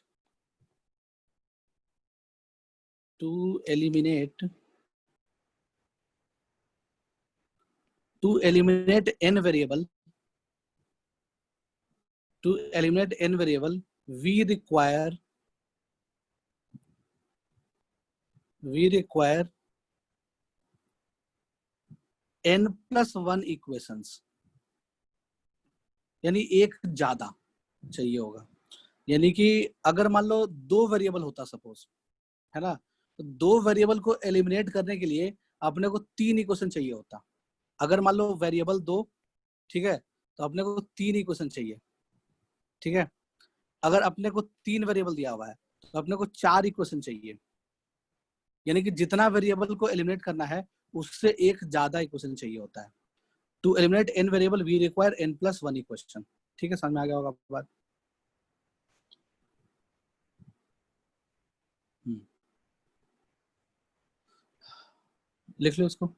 n variable, we require n+1 equations, यानी एक ज्यादा चाहिए होगा। यानी कि अगर मान लो 2 वेरिएबल होता सपोज, है ना, तो 2 वेरिएबल को एलिमिनेट करने के लिए अपने को 3 इक्वेशन चाहिए होता। अगर मान लो वेरिएबल 2, ठीक है, तो अपने को 3 इक्वेशन चाहिए। ठीक है, अगर अपने को 3 वेरिएबल दिया हुआ है तो अपने को 4 इक्वेशन चाहिए, यानी कि जितना वेरिएबल को एलिमिनेट करना है उससे एक ज्यादा इक्वेशन चाहिए होता है। To eliminate n variable we require n+1 equation. ठीक है, समझ में आ गया होगा बात? लिख लो इसको।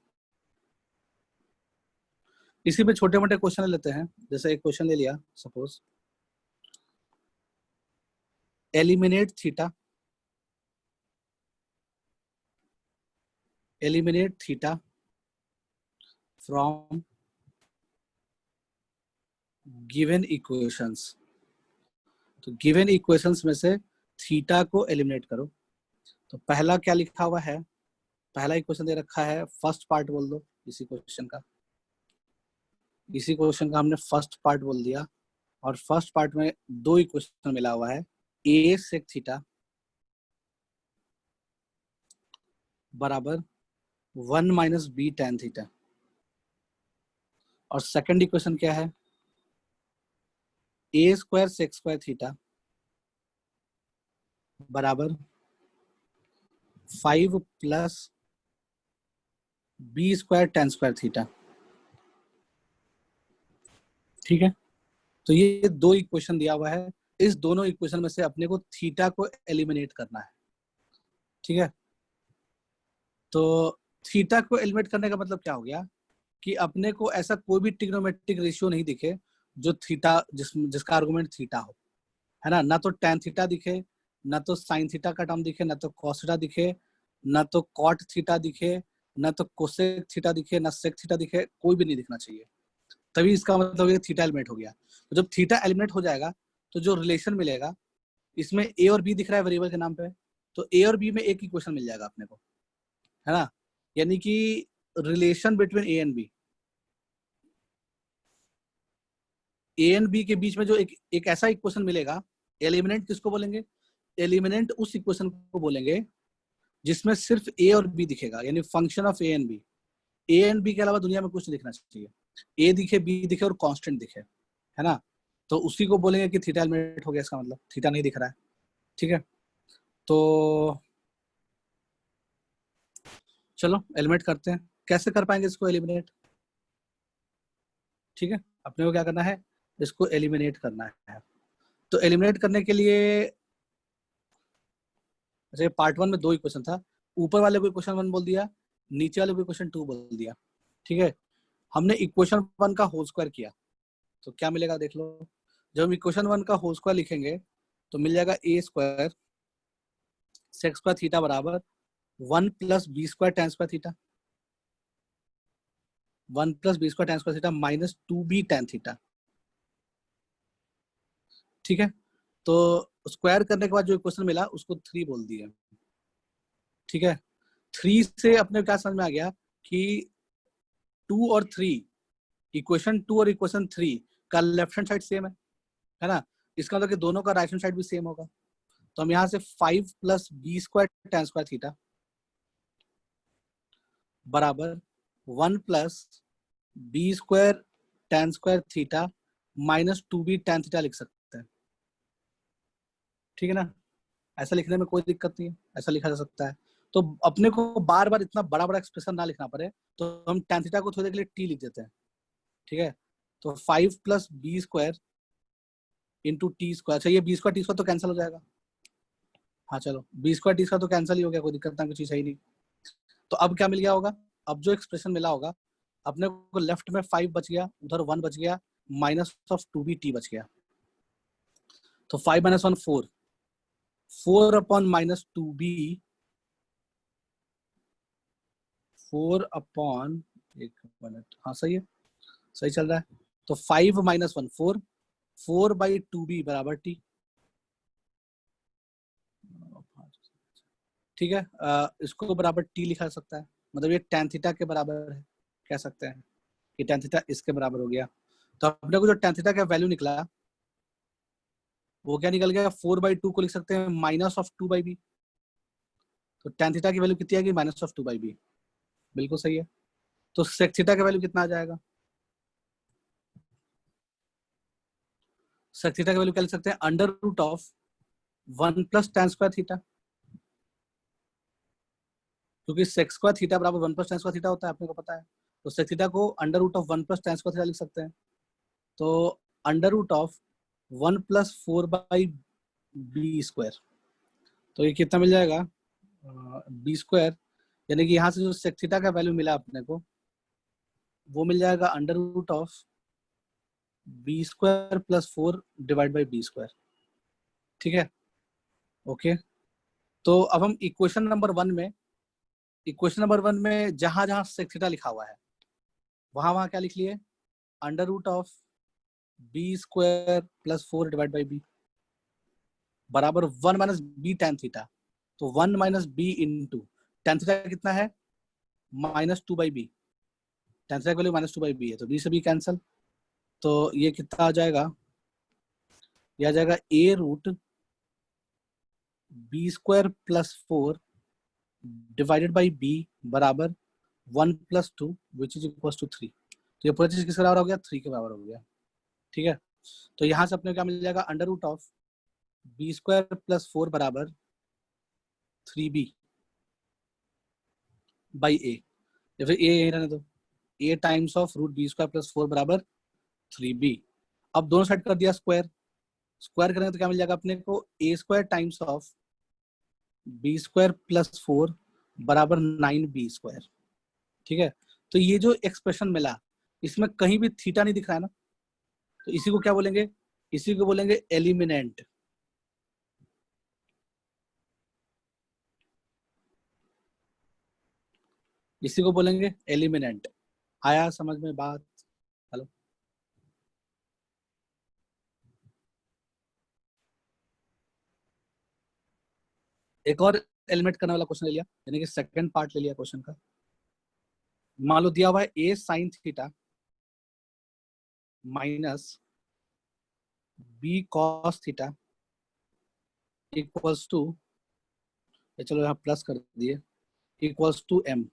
इसी पे छोटे मोटे क्वेश्चन ले लेते हैं। जैसे एक क्वेश्चन ले लिया suppose, eliminate theta, from given equations. तो गिवन इक्वेशंस में से थीटा को एलिमिनेट करो। तो पहला क्या लिखा हुआ है, पहला इक्वेशन दे रखा है, फर्स्ट पार्ट बोल दो इसी क्वेश्चन का, इसी क्वेश्चन का हमने फर्स्ट पार्ट बोल दिया, और फर्स्ट पार्ट में दो इक्वेशन मिला हुआ है, a sec थीटा बराबर 1 माइनस बी tan थीटा, और सेकंड इक्वेशन क्या है, a square sec square theta बराबर 5 plus b square tan square theta. ठीक है, तो ये दो इक्वेशन दिया हुआ है, इस दोनों इक्वेशन में से अपने को थीटा को एलिमिनेट करना है। ठीक है, तो थीटा को एलिमिनेट करने का मतलब क्या हो गया कि अपने को ऐसा कोई भी ट्रिग्नोमेट्रिक रेशियो नहीं दिखे जो थीटा जिसका आर्गुमेंट थीटा हो, है ना तो tan थीटा दिखे, ना तो sin थीटा का टर्म दिखे, ना तो cos थीटा दिखे, ना तो cot थीटा दिखे, ना तो कोसेक थीटा दिखे, ना सेक थीटा दिखे, कोई भी नहीं दिखना चाहिए, तभी इसका मतलब ये थीटा एलिमिनेट हो गया। तो जब थीटा एलिमिनेट हो जाएगा तो जो रिलेशन मिलेगा, इसमें ए और बी दिख रहा है वेरिएबल के नाम पे, तो ए और बी में एक इक्वेशन मिल जाएगा अपने को, है ना, यानी कि relation between a and b, a and b के बीच में जो एक ऐसा इक्वेशन मिलेगा, एलिमिनेंट किसको बोलेंगे, एलिमिनेंट उस इक्वेशन को बोलेंगे जिसमें सिर्फ ए और बी दिखेगा, यानी function of a and b, a and b के अलावा दुनिया में कुछ दिखना चाहिए, ए दिखे, बी दिखे और कांस्टेंट दिखे, है ना, तो उसी को बोलेंगे कि थीटा एलिमिनेट हो गया, इसका मतलब थीटा नहीं दिख रहा है। ठीक है, तो चलो एलिमिनेट करते हैं, कैसे कर पाएंगे इसको एलिमिनेट। ठीक है, अपने को क्या करना है, इसको एलिमिनेट करना है। तो एलिमिनेट करने के लिए, जैसे पार्ट 1 में दो इक्वेशन था, ऊपर वाले को इक्वेशन 1 बोल दिया, नीचे वाले को इक्वेशन 2 बोल दिया। ठीक है, हमने इक्वेशन 1 का होल स्क्वायर किया तो क्या मिलेगा देख लो, जब हम इक्वेशन 1 का होल स्क्वायर लिखेंगे तो मिल जाएगा a square sec square theta बराबर 1 plus b square tan square theta, 1 plus b square tan square theta minus 2b tan theta. ठीक है, तो स्क्वायर करने के बाद जो इक्वेशन मिला उसको 3 बोल दिया। ठीक है, 3 से अपने क्या समझ में आ गया कि 2 और 3, इक्वेशन 2 और इक्वेशन 3 का लेफ्ट हैंड साइड सेम है ना, इसका मतलब कि दोनों का राइट हैंड साइड भी सेम होगा, तो हम यहाँ से 5 plus b square tan square theta बराबर 1 plus b square tan square theta minus 2b tan theta लिख सकते हैं। ठीक है ना, ऐसा लिखने में कोई दिक्कत नहीं है, ऐसा लिखा जा सकता है। तो अपने को बार बार इतना बड़ा बड़ा एक्सप्रेशन ना लिखना पड़े, तो हम tan थीटा को थोड़ी देर के लिए t लिख देते हैं। ठीक है, तो 5 plus b square into t square, अच्छा ये बी स्क्वायर टी स्क्वायर तो कैंसिल हो जाएगा, हाँ चलो बी स्क्वायर टी स्क्वायर तो कैंसिल ही हो गया, कोई दिक्कत ना, कुछ चीज है ही नहीं। तो अब क्या मिल गया होगा, अब जो एक्सप्रेशन मिला होगा अपने को, लेफ्ट में 5 बच गया, उधर 1 बच गया, माइनस ऑफ 2b t बच गया, तो 5 minus 1 4, 4 upon minus 2b, 4 upon, एक मिनट, हाँ सही है, सही चल रहा है, तो 5 माइनस 1 4, 4 बाई 2b बराबर t। ठीक है, इसको बराबर t लिखा जा सकता है, मतलब ये tan थीटा के बराबर है, कह सकते हैं कि tan थीटा इसके बराबर हो गया। तो अपने को जो tan थीटा का वैल्यू निकला वो क्या निकल गया, 4/2 को लिख सकते हैं माइनस ऑफ 2/b, तो tan थीटा की वैल्यू कितनी आएगी, माइनस ऑफ 2/b, बिल्कुल सही है। तो sec थीटा का वैल्यू कितना आ जाएगा, sec थीटा का वैल्यू क्या लिख सकते हैं, under root of 1 plus tan square theta, क्योंकि sec स्क्वायर थीटा बराबर 1 प्लस tan स्क्वायर थीटा होता है, आपको पता है, तो sec थीटा को under root of 1 plus tan square theta लिख सकते हैं, तो under root of 1 plus 4/b square, तो ये कितना मिल जाएगा, b स्क्वायर, यानी कि यहाँ से जो sec थीटा का वैल्यू मिला अपने को वो मिल जाएगा under root of b square plus 4 divide by b square. ठीक है, ओके, तो अब हम इक्वेशन नंबर 1 में जहां जहां sec थीटा लिखा हुआ है वहां वहां क्या लिख लिए, under root of b square plus 4 divide by b बराबर 1 माइनस बी tan थीटा, तो 1 minus b into tan theta कितना है, माइनस 2/b, tan थीटा की वैल्यू माइनस 2/b है, तो b से b कैंसल, तो ये कितना आ जाएगा, ये आ जाएगा a root b square plus 4 divided by b बराबर 1 plus 2 which is equal to 3। तो ये पूरा चीज किसके बराबर हो गया, 3 के बराबर हो गया। ठीक है, तो यहाँ से अपने क्या मिल जाएगा, under root of b square plus 4 बराबर 3b बाई ए, या फिर ए रहने दो, a times of root b square plus 4 बराबर 3b। अब दोनों साइड कर दिया स्क्वायर, स्क्वायर करेंगे तो क्या मिल जाएगा अपने को, a square times of b square plus 4 बराबर 9b स्क्वायर। ठीक है, तो ये जो एक्सप्रेशन मिला इसमें कहीं भी थीटा नहीं दिख रहा है ना, तो इसी को क्या बोलेंगे, इसी को बोलेंगे एलिमिनेंट। इसी को बोलेंगे एलिमिनेंट। आया समझ में बात? हेलो, एक और एलिमिनेट करने वाला क्वेश्चन ले लिया, यानी कि सेकंड पार्ट ले लिया क्वेश्चन का। मान लो दिया हुआ है a sine theta minus b cos theta equals to, चलो यहाँ प्लस कर दिए, इक्वल्स टू एम।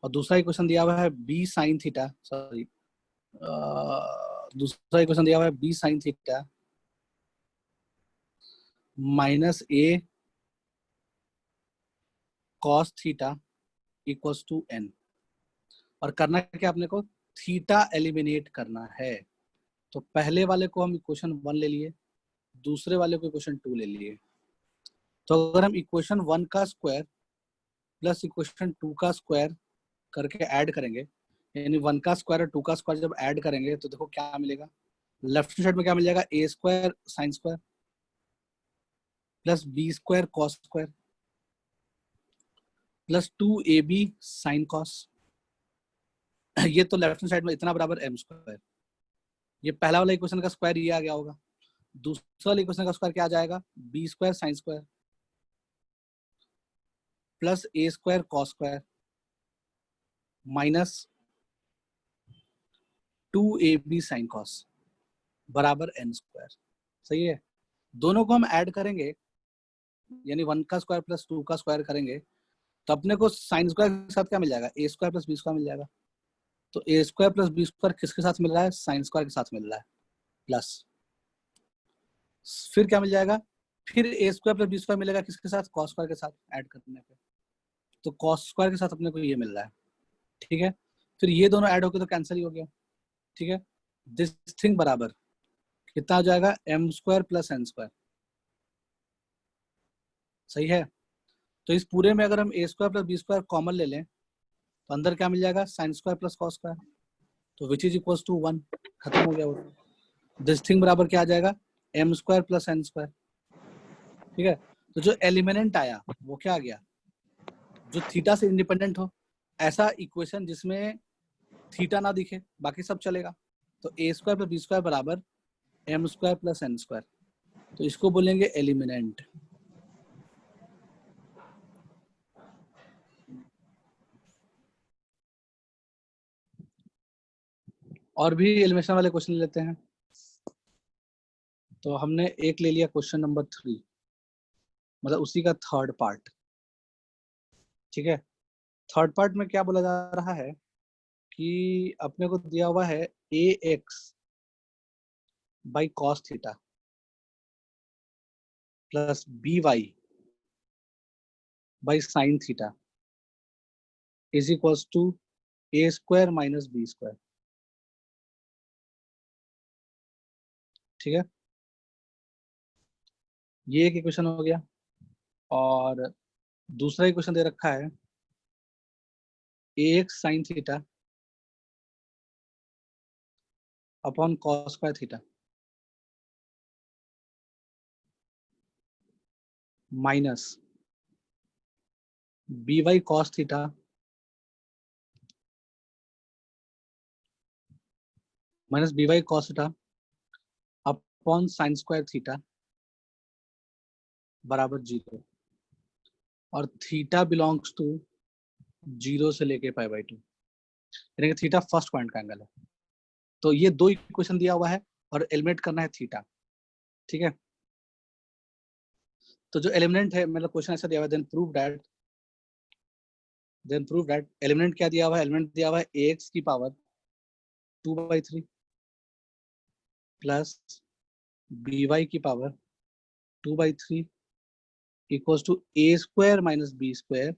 और दूसरा इक्वेशन दिया हुआ है बी साइन थीटा, सॉरी दूसरा इक्वेशन दिया हुआ है b sine theta minus a cos theta equals to n. और करना क्या अपने को, थीटा एलिमिनेट करना है। तो पहले वाले को हम इक्वेशन 1 ले लिए, दूसरे वाले को इक्वेशन 2 ले लिए। तो अगर हम इक्वेशन 1 का स्क्वायर प्लस इक्वेशन 2 का स्क्वायर करके ऐड करेंगे, यानी 1 का स्क्वायर और 2 का स्क्वायर जब ऐड करेंगे तो देखो क्या मिलेगा, लेफ्ट साइड में क्या मिल जाएगा, a square sine square plus b square cos square plus 2ab sine cos. ये तो लेफ्ट साइड में इतना बराबर एम स्क्वायर। ये पहला वाला इक्वेशन का स्क्वायर ये आ गया होगा, दूसरा वाला इक्वेशन का स्क्वायर क्या आ जाएगा, b square sine square plus a square cos square minus 2ab sine cos बराबर एन स्क्वायर। सही है, दोनों को हम ऐड करेंगे, यानी 1 का स्क्वायर प्लस 2 का स्क्वायर करेंगे तो अपने को साइन स्क्वायर के साथ क्या मिल जाएगा, a square plus b square मिल जाएगा। तो a square plus b square किसके साथ मिल रहा है, साइन स्क्वायर के साथ मिल रहा है, प्लस फिर क्या मिल जाएगा, फिर ए स्क्वायर प्लस बी स्क्वायर मिलेगा किसके साथ, कॉस स्क्वायर के साथ ऐड करने पे। तो कॉस स्क्वायर के साथ अपने को ये मिल रहा है। ठीक है, फिर ये दोनों ऐड होकर तो कैंसिल ही हो गया। ठीक है, दिस थिंग बराबर कितना हो जाएगा, m square plus n square. सही है, तो इस पूरे में अगर हम a square plus b square common ले लें तो अंदर क्या मिल जाएगा, sine square plus cos square, तो विच इज इक्वल्स टू 1, खत्म हो गया वो। दिस थिंग बराबर क्या आ जाएगा, m square plus n square. ठीक है, तो जो एलिमिनेंट आया वो क्या आ गया, जो थीटा से इंडिपेंडेंट हो, ऐसा इक्वेशन जिसमें थीटा ना दिखे बाकी सब चलेगा। तो a square plus b square बराबर m square plus n square, तो इसको बोलेंगे एलिमिनेंट। और भी एलिमिनेशन वाले क्वेश्चन लेते हैं। तो हमने एक ले लिया क्वेश्चन नंबर 3, मतलब उसी का थर्ड पार्ट। ठीक है, थर्ड पार्ट में क्या बोला जा रहा है कि अपने को दिया हुआ है a x by cos theta plus b y by sine theta is equals to a square minus b square. ठीक है, ये एक इक्वेशन हो गया। और दूसरा इक्वेशन दे रखा है a x sine theta upon cos square theta minus b y cos theta minus b y cos theta upon sine square theta बराबर 0। और थीटा बिलोंग्स टू 0 से लेके पाई बाई 2, यानी कि थीटा फर्स्ट पॉइंट का एंगल है। तो ये दो इक्वेशन दिया हुआ है और एलिमिनेट करना है थीटा, ठीक है। तो जो एलिमिनेंट है, मतलब क्वेश्चन ऐसा दिया हुआ है, देन प्रूव दैट एलिमिनेंट क्या दिया हुआ है, एलिमेंट दिया हुआ है ax की पावर 2/3 प्लस by की power 2/3 equals to a square minus b square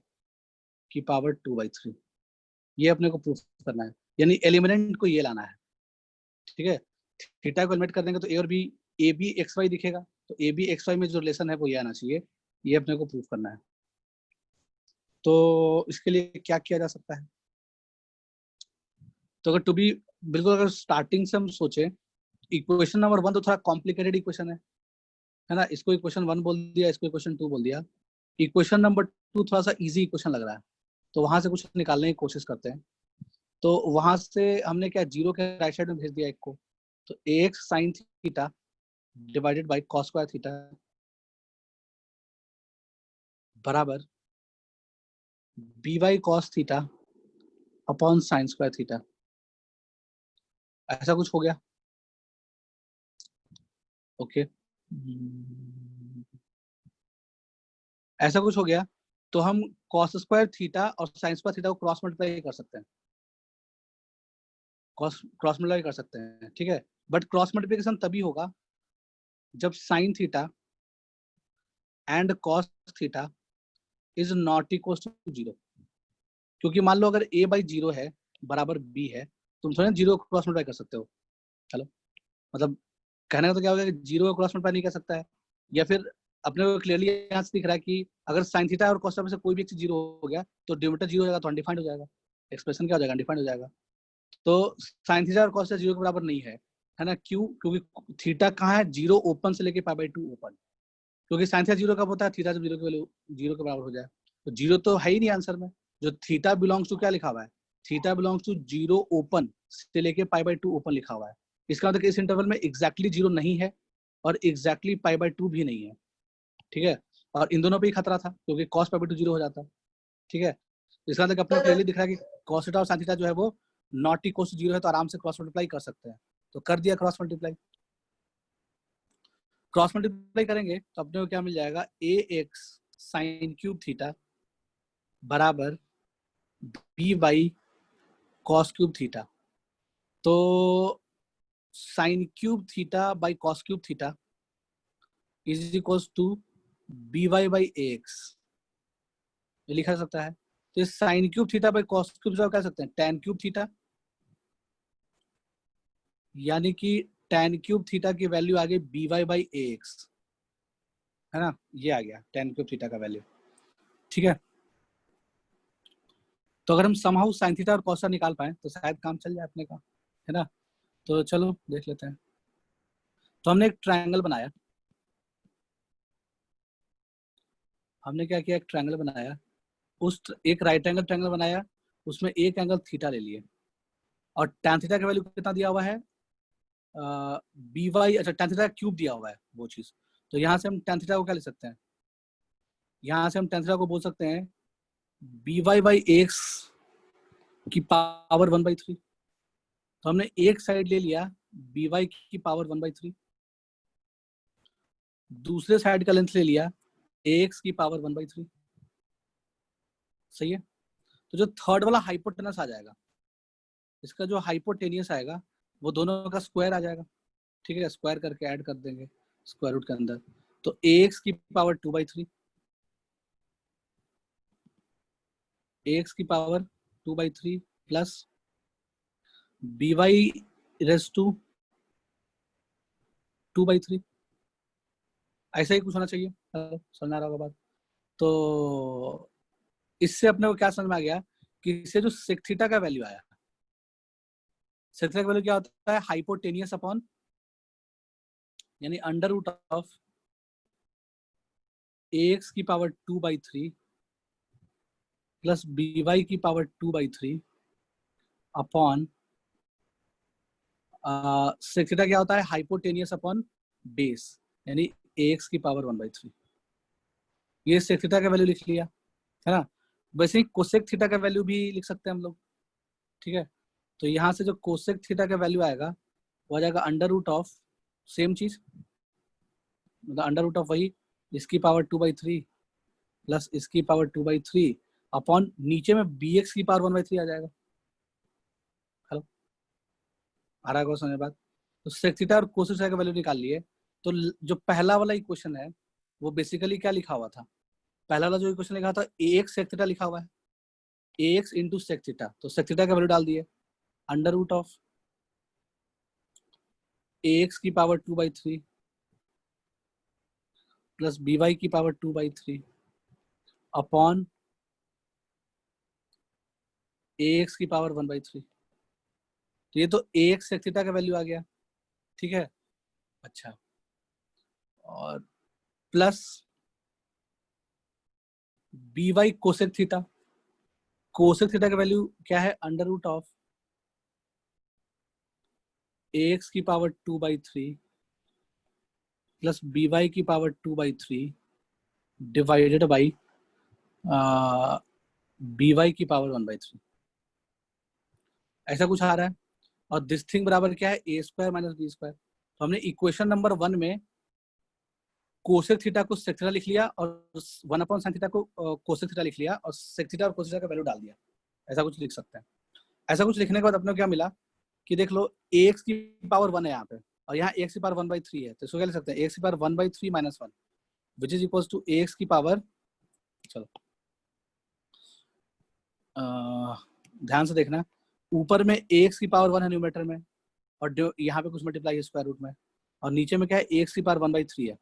की पावर 2/3। ये अपने को प्रूफ करना है, यानी एलिमिनेंट को ये लाना है, ठीक है। थीटा को एलिमिनेट कर देंगे तो a और b, a b x y दिखेगा, तो a b एक्स वाई में जो रिलेशन है वो ये आना चाहिए, ये अपने को प्रूफ करना है। तो इसके लिए क्या किया जा सकता है, तो अगर टू बी बिल्कुल अगर स्टार्टिंग से हम सोचे, इक्वेशन नंबर 1 तो थोड़ा कॉम्प्लिकेटेड इक्वेशन है ना, इसको इक्वेशन 1 बोल दिया, इसको इक्वेशन 2 बोल दिया। इक्वेशन नंबर 2 थोड़ा सा इजी इक्वेशन लग रहा है, तो वहां से कुछ निकालने की कोशिश करते हैं। तो वहां से हमने क्या, जीरो के राइट साइड में भेज दिया एक को, तो ax sin theta divided by cos square theta बराबर by cos theta upon sin square theta, ऐसा कुछ हो गया, ओके। ऐसा कुछ हो गया, तो हम cos स्क्वायर थीटा और sin स्क्वायर थीटा को क्रॉस मल्टीप्लाई कर सकते हैं, क्रॉस मल्टीप्लाई कर सकते हैं, ठीक है। बट क्रॉस मल्टीप्लिकेशन तभी होगा जब sin theta and cos theta is not equal to 0। क्योंकि मान लो अगर a बाई 0 है बराबर b है, तुम थोड़ा जीरो को क्रॉस मल्टीप्लाई कर सकते हो। चलो, मतलब कहने का तो क्या होगा कि जीरो को क्रॉस मल्टीप्लाई नहीं कर सकता है, या फिर अपने को क्लियरली यहाँ से दिख रहा है कि अगर साइन थीटा और कॉस थीटा में से कोई भी एक चीज जीरो हो गया तो डिनोमिनेटर जीरो हो जाएगा, तो अनडिफाइंड हो जाएगा, एक्सप्रेशन क्या हो जाएगा, अनडिफाइंड हो जाएगा। तो साइन थीटा और कॉस थीटा जीरो के बराबर नहीं है ना, क्यों, क्योंकि थीटा कहाँ है, जीरो ओपन से लेके π/2 ओपन, क्योंकि साइन थीटा जीरो कब होता है, थीटा जब जीरो की वैल्यू जीरो के बराबर हो जाए, तो जीरो तो है ही नहीं आंसर में। जो थीटा बिलोंग्स टू क्या लिखा हुआ है, theta belongs to zero open से लेके π/2 ओपन लिखा हुआ है। इसका मतलब इस इंटरवल में एग्जैक्टली जीरो नहीं है और एग्जैक्टली π/2 भी नहीं है, ठीक है। और इन दोनों पे ही खतरा था क्योंकि cos π/2 जीरो हो जाता है, ठीक है। इसका मतलब अपने क्लियरली दिख रहा है कि cos थीटा और sin थीटा जो है वो नॉट इक्वल टू जीरो है, तो आराम से क्रॉस मल्टीप्लाई कर सकते हैं, तो कर दिया क्रॉस मल्टीप्लाई। क्रॉस मल्टीप्लाई करेंगे तो अपने को क्या मिल जाएगा, ax sin क्यूब थीटा बराबर by cos क्यूब थीटा। तो sin cube theta by cos cube theta is equals to by by ax, ये लिखा जा सकता है। तो sin cube theta by cos cube theta कह सकते हैं tan क्यूब थीटा, यानी कि tan क्यूब थीटा की वैल्यू आ गई by बाई ax, है ना, ये आ गया tan क्यूब थीटा का वैल्यू, ठीक है। तो अगर हम समहाउ sin थीटा और cos निकाल पाए तो शायद काम चल जाए अपने का, है ना। तो चलो देख लेते हैं। तो हमने एक ट्रायंगल बनाया, हमने क्या किया, एक ट्रायंगल बनाया, उस एक राइट एंगल ट्रायंगल बनाया, उसमें एक एंगल थीटा ले लिए, और tan थीटा का वैल्यू कितना दिया हुआ है, बी वाई, अच्छा tan थीटा क्यूब दिया हुआ है वो चीज। तो यहाँ से हम tan थीटा को क्या ले सकते हैं, यहाँ से हम tan थीटा को बोल सकते हैं by/x की पावर 1/3। तो हमने एक साइड ले लिया by की पावर 1/3, दूसरे साइड का लेंथ ले लिया ax की पावर 1/3, सही है। तो जो थर्ड वाला हाइपोटेनस आ जाएगा, इसका जो हाइपोटेनियस आएगा वो दोनों का स्क्वायर आ जाएगा, ठीक है, स्क्वायर करके ऐड कर देंगे स्क्वायर रूट के अंदर। तो ax की पावर 2/3, ax की power 2/3 plus by raise to 2/3, ऐसा ही कुछ होना चाहिए, समझ आ रहा होगा बात। तो इससे अपने को क्या समझ में आ गया कि इससे जो सेक थीटा का वैल्यू आया, सेक थीटा का वैल्यू क्या होता है, हाइपोटेनियस अपॉन, यानी अंडर रूट ऑफ ax की पावर 2/3 प्लस by की पावर 2/3 अपॉन सेक थीटा क्या होता है, हाइपोटेनियस अपॉन बेस, यानी ax की पावर 1/3। ये सेक थीटा का वैल्यू लिख लिया, है ना। वैसे ही कोसेक थीटा का वैल्यू भी लिख सकते हैं हम लोग, ठीक है। तो यहाँ से जो कोसेक थीटा का वैल्यू आएगा वो आ जाएगा अंडर रूट ऑफ सेम चीज, मतलब अंडर रूट ऑफ वही इसकी पावर 2/3 प्लस इसकी पावर 2/3 अपॉन नीचे में बी एक्स की पावर 1/3 आ जाएगा। हेलो, आ रहा है समझ बात? तो सेक थीटा और कोसेक थीटा का वैल्यू निकाल लिए। तो जो पहला वाला इक्वेशन है वो बेसिकली क्या लिखा हुआ था, पहला वाला जो इक्वेशन लिखा था ए एक्स सेक थीटा लिखा हुआ है, a x into sec theta, तो सेक थीटा का वैल्यू डाल दिए under root of a x की पावर 2/3 प्लस बी वाई की पावर 2/3 अपॉन ए एक्स की पावर 1/3। तो ये तो ए एक्स सेक थीटा का वैल्यू आ गया, ठीक है। अच्छा, और plus b y cosec theta, cosec theta का वैल्यू क्या है under root of a x की पावर 2/3 प्लस बी वाई की power 2/3 divided by b y की पावर 1/3, ऐसा कुछ आ रहा है। और दिस थिंग बराबर क्या है ए स्क्वायर माइनस बी स्क्वायर। तो हमने इक्वेशन नंबर 1 में कोसेक थीटा को सेक थीटा लिख लिया और 1/sin थीटा को कोसेक थीटा लिख लिया और सेक थीटा और कोसेक थीटा का वैल्यू डाल दिया, ऐसा कुछ लिख सकते हैं। ऐसा कुछ लिखने के बाद अपने को क्या मिला कि देख लो ए एक्स की पावर 1 है यहाँ पे और यहाँ एक्स की पावर 1/3 है, तो इसको क्या लिख सकते हैं एक्स की power 1/3 minus 1 which is equal to a x की पावर, चलो ध्यान से देखना, ऊपर में ए एक्स की पावर 1 है न्यूमरेटर में और यहाँ पे कुछ मल्टीप्लाई है स्क्वायर रूट में, और नीचे में क्या है एक्स की पावर 1/3 है।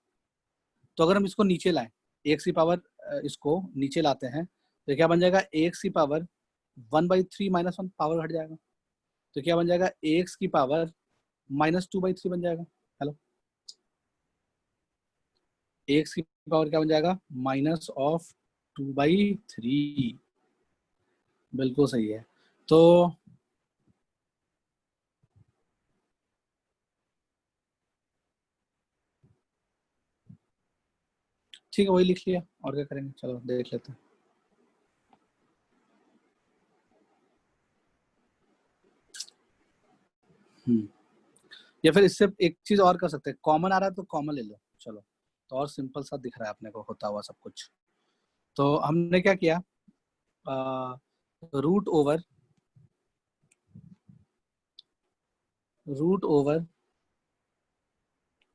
तो अगर हम इसको नीचे लाएं, एक्स की पावर इसको नीचे लाते हैं तो क्या बन जाएगा एक्स की पावर 1/3 माइनस 1, पावर घट जाएगा, तो क्या बन जाएगा एक्स की पावर -2/3 बन जाएगा। हेलो, एक्स की पावर क्या बन जाएगा -2/3, बिल्कुल सही है। तो ठीक है, वही लिख लिया, और क्या करेंगे, चलो देख लेते हैं। या फिर इससे एक चीज और कर सकते हैं, कॉमन आ रहा है तो कॉमन ले लो, चलो तो और सिंपल सा दिख रहा है अपने को होता हुआ सब कुछ। तो हमने क्या किया, रूट ओवर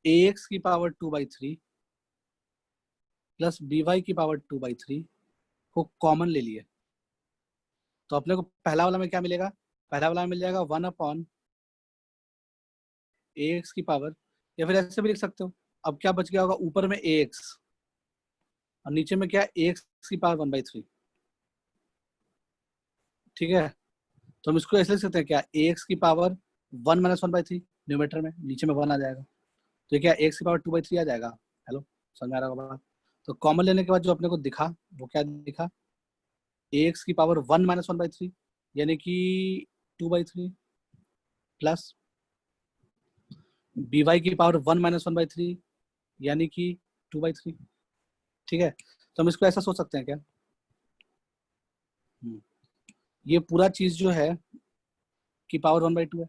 ए एक्स की पावर 2/3 प्लस बी वाई की पावर 2/3 को कॉमन ले लिए। तो अपने को पहला वाला में क्या मिलेगा, पहला वाला में मिल जाएगा 1/, ए एक्स की पावर, या फिर ऐसे भी लिख सकते हो। अब क्या बच गया होगा, ऊपर में ए एक्स और नीचे में क्या ए एक्स की पावर 1/3, ठीक है। तो हम इसको ऐसे लिख सकते हैं क्या, ए एक्स की पावर 1 - 1/3 न्यूमेटर में, नीचे में 1 आ जाएगा, तो क्या एक्स की पावर 2/3 आ जाएगा। हेलो, समझ में आ रहा होगा बात? तो कॉमन लेने के बाद जो अपने को दिखा वो क्या दिखा, ए एक्स की पावर 1 - 1/3 यानी कि 2/3 प्लस बी वाई की पावर 1 - 1/3 यानी कि 2/3, ठीक है। तो हम इसको ऐसा सोच सकते हैं क्या, ये पूरा चीज जो है की पावर 1/2 है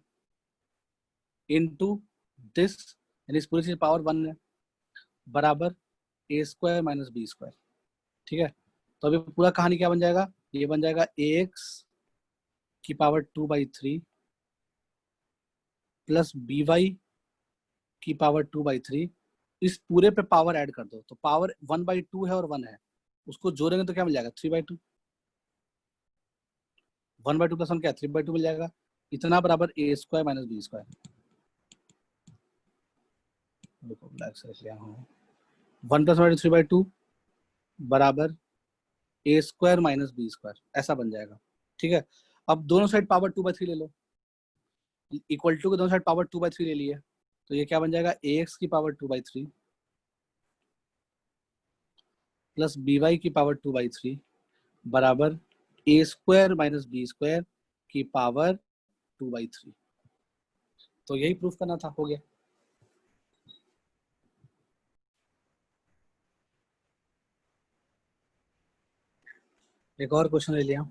इनटू दिस, यानी इस पूरी चीज पावर 1 है, बराबर a square minus b square, ठीक है। तो अभी पूरा कहानी क्या बन जाएगा, ये बन जाएगा ए एक्स की पावर 2/3 प्लस बी वाई की पावर 2/3, इस पूरे पे पावर ऐड कर दो, तो पावर 1/2 है और 1 है, उसको जोड़ेंगे तो क्या मिल जाएगा 3/2, 1/2 प्लस 1 क्या 3/2 मिल जाएगा, इतना बराबर a square minus b square. Black से लिया हूँ, 1 + 3/2 बराबर a square minus b square, ऐसा बन जाएगा, ठीक है। अब दोनों साइड पावर 2/3 ले लो, इक्वल टू के दोनों साइड पावर 2/3 ले लिए, तो ये क्या बन जाएगा ए एक्स की पावर 2/3 प्लस बी वाई की पावर 2/3 बराबर a square minus b square की पावर 2/3। तो यही प्रूफ करना था, हो गया। एक और क्वेश्चन ले लिया,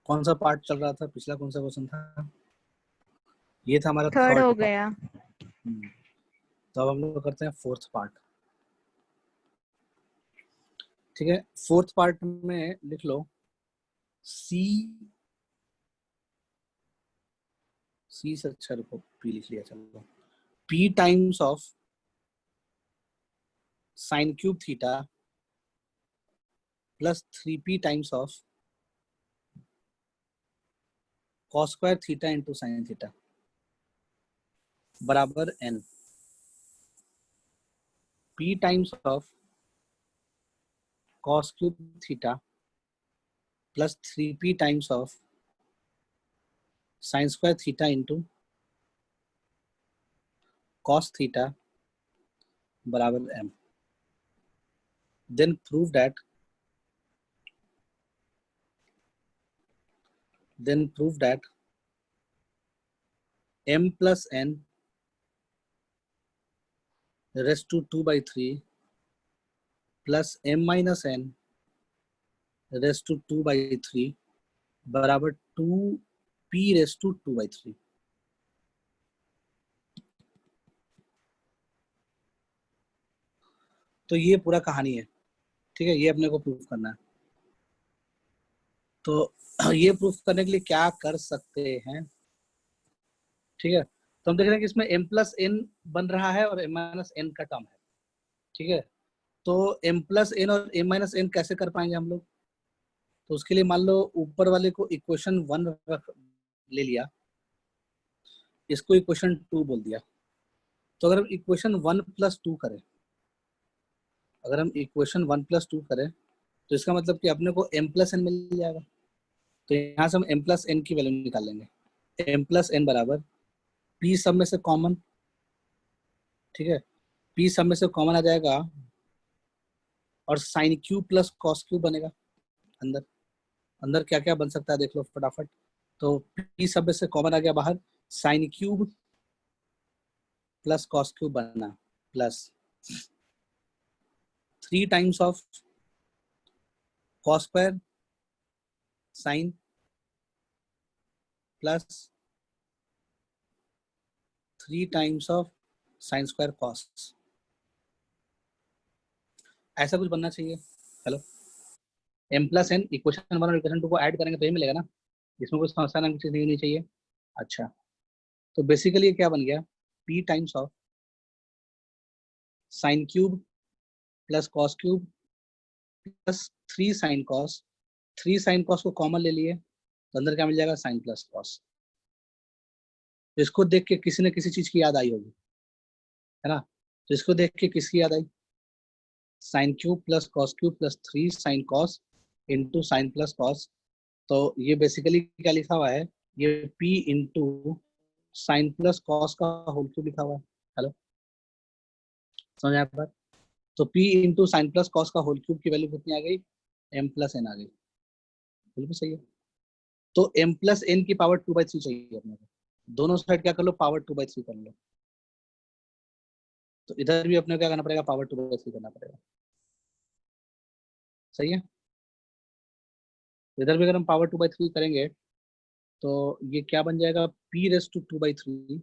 कौन सा पार्ट चल रहा था? पिछला कौन सा क्वेश्चन था? ये था हमारा थर्ड हो थर्ड गया। पार्ट। तो अब हम लोग करते हैं फोर्थ पार्ट। ठीक है, फोर्थ पार्ट में लिख लो सी से अच्छा रुको, पी लिख लिया, चलो। P times of sine cube theta plus 3p times of cos square theta into sine theta बराबर n। p times of cos cube theta plus 3p times of sine square theta into cos theta बराबर m। Then prove that m plus n raised to 2/3 plus m minus n raised to 2/3 बराबर 2p raised to 2/3। तो ये पूरा कहानी है। ठीक है, ये अपने को प्रूफ करना है। तो ये प्रूफ करने के लिए क्या कर सकते हैं? ठीक है, तो हम देख रहे हैं कि इसमें m प्लस n बन रहा है और m माइनस n का टर्म है। ठीक है, तो m प्लस n और m माइनस n कैसे कर पाएंगे हम लोग? तो उसके लिए मान लो ऊपर वाले को इक्वेशन 1 ले लिया, इसको इक्वेशन 2 बोल दिया। तो अगर हम इक्वेशन 1 प्लस 2 करें, तो इसका मतलब कि अपने को m प्लस n मिल जाएगा। तो यहाँ से हम m प्लस n की वैल्यू निकाल लेंगे। m प्लस n बराबर p सब में से कॉमन, ठीक है, p सब में से कॉमन आ जाएगा और sign cube plus cos cube बनेगा। अंदर अंदर क्या क्या बन सकता है देख लो फटाफट। तो p सब में से कॉमन आ गया बाहर, sine cube plus cos cube बना, plus 3 times of cos square sine plus 3 times of sine square cos. ऐसा कुछ बनना चाहिए। Hello, m plus n equation 1 और इक्वेशन 2 को ऐड करेंगे तो ये मिलेगा ना, इसमें कोई समस्या ना चीज नहीं होनी चाहिए। अच्छा, तो बेसिकली ये क्या बन गया, p times of sine cube plus cos cube plus 3 sine cos. 3 sine cos को कॉमन ले लिए तो अंदर क्या मिल जाएगा, साइन प्लस कॉस। तो इसको देख के किसी न किसी चीज की याद आई होगी, है ना? तो इसको देख के किसकी याद आई, sine cube plus cos cube plus 3 sine cos into sine plus cos. तो ये बेसिकली क्या लिखा हुआ है, ये p into sine plus cos का होल क्यूब लिखा हुआ है। हेलो, समझ आया बात? तो p into sine plus cos का होल क्यूब की वैल्यू कितनी आ गई, m प्लस n आ गई। बिल्कुल सही है। तो m प्लस n की पावर 2/3 चाहिए अपने को। दोनों साइड क्या कर लो, पावर 2/3 कर लो। तो इधर भी अपने को क्या करना पड़ेगा, पावर 2/3 करना पड़ेगा। सही है, तो इधर भी अगर हम पावर 2/3 करेंगे तो ये क्या बन जाएगा, p raise to 2/3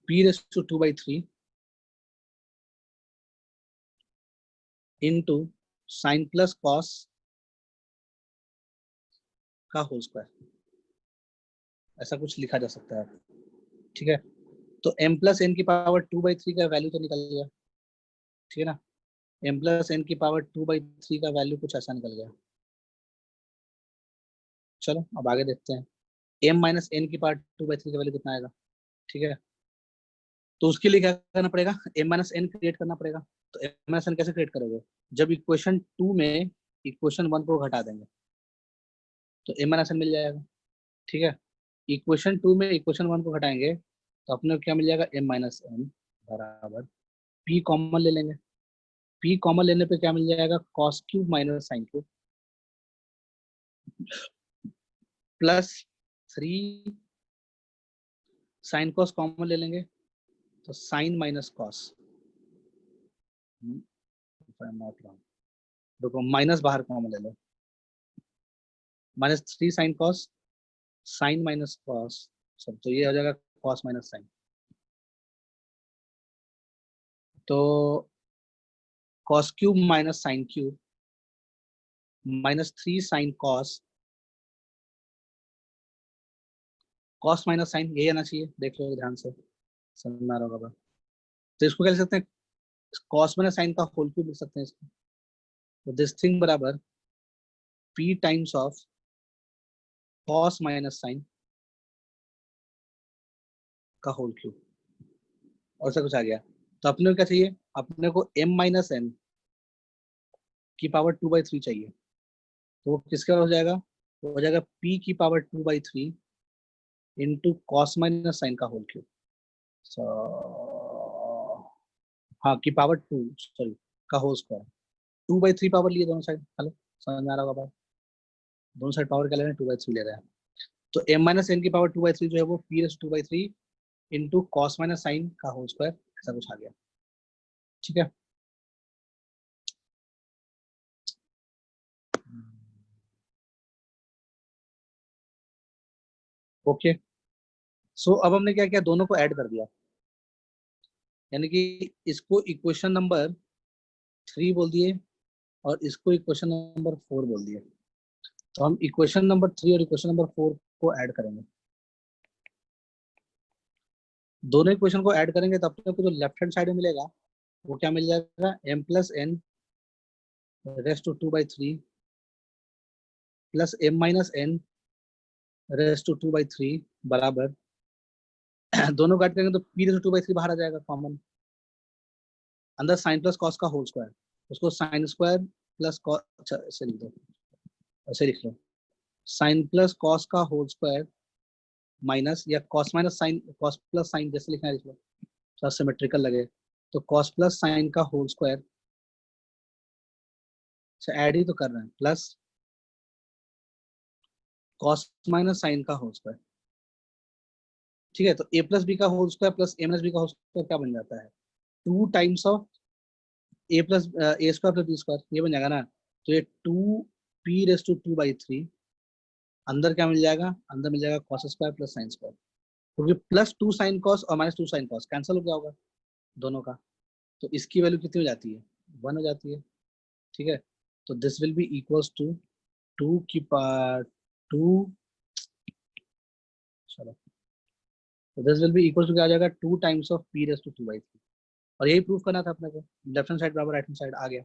p raise to 2/3 into sine plus cos का होल स्क्वायर। ऐसा कुछ लिखा जा सकता है। ठीक है, तो m प्लस n की पावर 2/3 का वैल्यू तो निकल गया। ठीक है ना, m प्लस n की पावर 2/3 का वैल्यू कुछ ऐसा निकल गया। चलो अब आगे देखते हैं, m माइनस n की पावर 2/3 का वैल्यू कितना आएगा। ठीक है, तो उसके लिए क्या करना पड़ेगा, m माइनस n क्रिएट करना पड़ेगा। तो m माइनस n कैसे क्रिएट करोगे, जब इक्वेशन 2 में इक्वेशन 1 को घटा देंगे तो m माइनस n मिल जाएगा। ठीक है, इक्वेशन 2 में इक्वेशन 1 को घटाएंगे तो अपने को क्या मिल जाएगा, m माइनस n बराबर p कॉमन ले लेंगे। p कॉमन लेने पे क्या मिल जाएगा, cos cube minus sine cube plus 3 sine cos common ले लेंगे तो sine minus cos if I am not wrong, देखो माइनस बाहर कॉमन ले लो, -3 sine cos, sine minus cos, सब तो ये हो जाएगा कॉस माइनस साइन, तो cos cube minus sine cube -3 sine cos, cos minus sign, यही आना चाहिए, देख लो ध्यान से, समझ में आ रहा होगा। तो इसको क्या लिख सकते हैं, कॉस माइनस साइन का होल क्यूब लिख सकते हैं इसको, तो दिस थिंग बराबर p times of cos minus sine का होल क्यूब, और सब कुछ आ गया। तो अपने को क्या चाहिए, अपने को m माइनस n की पावर 2/3 चाहिए, तो वो किसके हो जाएगा, वो हो जाएगा p की power 2/3 into cos minus sine का होल क्यूब, हाँ की पावर 2 सॉरी का होल स्क्वायर, 2/3 पावर लिए दोनों साइड, हेलो समझ में आ रहा होगा बात, दोनों साइड पावर क्या ले रहे हैं, 2/3 ले रहे हैं, तो m माइनस n की पावर 2/3 जो है वो p 2/3 into cos minus sine का होल स्क्वायर, ऐसा कुछ आ गया, ठीक है। ओके, सो अब हमने क्या किया, दोनों को ऐड कर दिया, यानी कि इसको इक्वेशन नंबर 3 बोल दिए और इसको इक्वेशन नंबर 4 बोल दिए, तो हम इक्वेशन नंबर 3 और इक्वेशन नंबर 4 को ऐड करेंगे, दोनों इक्वेशन को ऐड करेंगे तो अपने को जो लेफ्ट हैंड साइड में मिलेगा वो क्या मिल जाएगा, m plus n raise to 2/3 plus m minus n raise to 2/3 बराबर दोनों को ऐड करेंगे तो p रेस टू 2/3 बाहर आ जाएगा कॉमन, अंदर साइन प्लस कॉस का होल स्क्वायर, उसको साइन स्क्वायर प्लस कॉस, अच्छा ऐसे लिख दो, ऐसे लिख लो, साइन प्लस कॉस का होल स्क्वायर माइनस, या cos minus sine, cos plus sine जैसे लिखना है लिख लो, थोड़ा सिमेट्रिकल लगे, तो कॉस प्लस साइन का होल स्क्वायर, ऐड ही तो कर रहे हैं, प्लस कॉस माइनस साइन का होल स्क्वायर, ठीक है। तो a प्लस बी का whole square plus a minus b का होल स्क्वायर क्या बन जाता है, 2 times of a plus a square plus b square, ये बन जाएगा ना, तो ये 2p रेस टू 2/3, अंदर क्या मिल जाएगा, अंदर मिल जाएगा cos square plus sine square, क्योंकि +2 साइन कॉस और -2 साइन कॉस कैंसिल हो गया होगा दोनों का, तो इसकी वैल्यू कितनी हो जाती है, 1 हो जाती है, ठीक है। तो this will be equals to 2 की पावर 2, चलो, तो this will be equal to क्या आ जाएगा, 2 times of p raise to 2/3, और यही प्रूफ करना था अपने को, लेफ्ट हैंड साइड बराबर राइट हैंड साइड आ गया।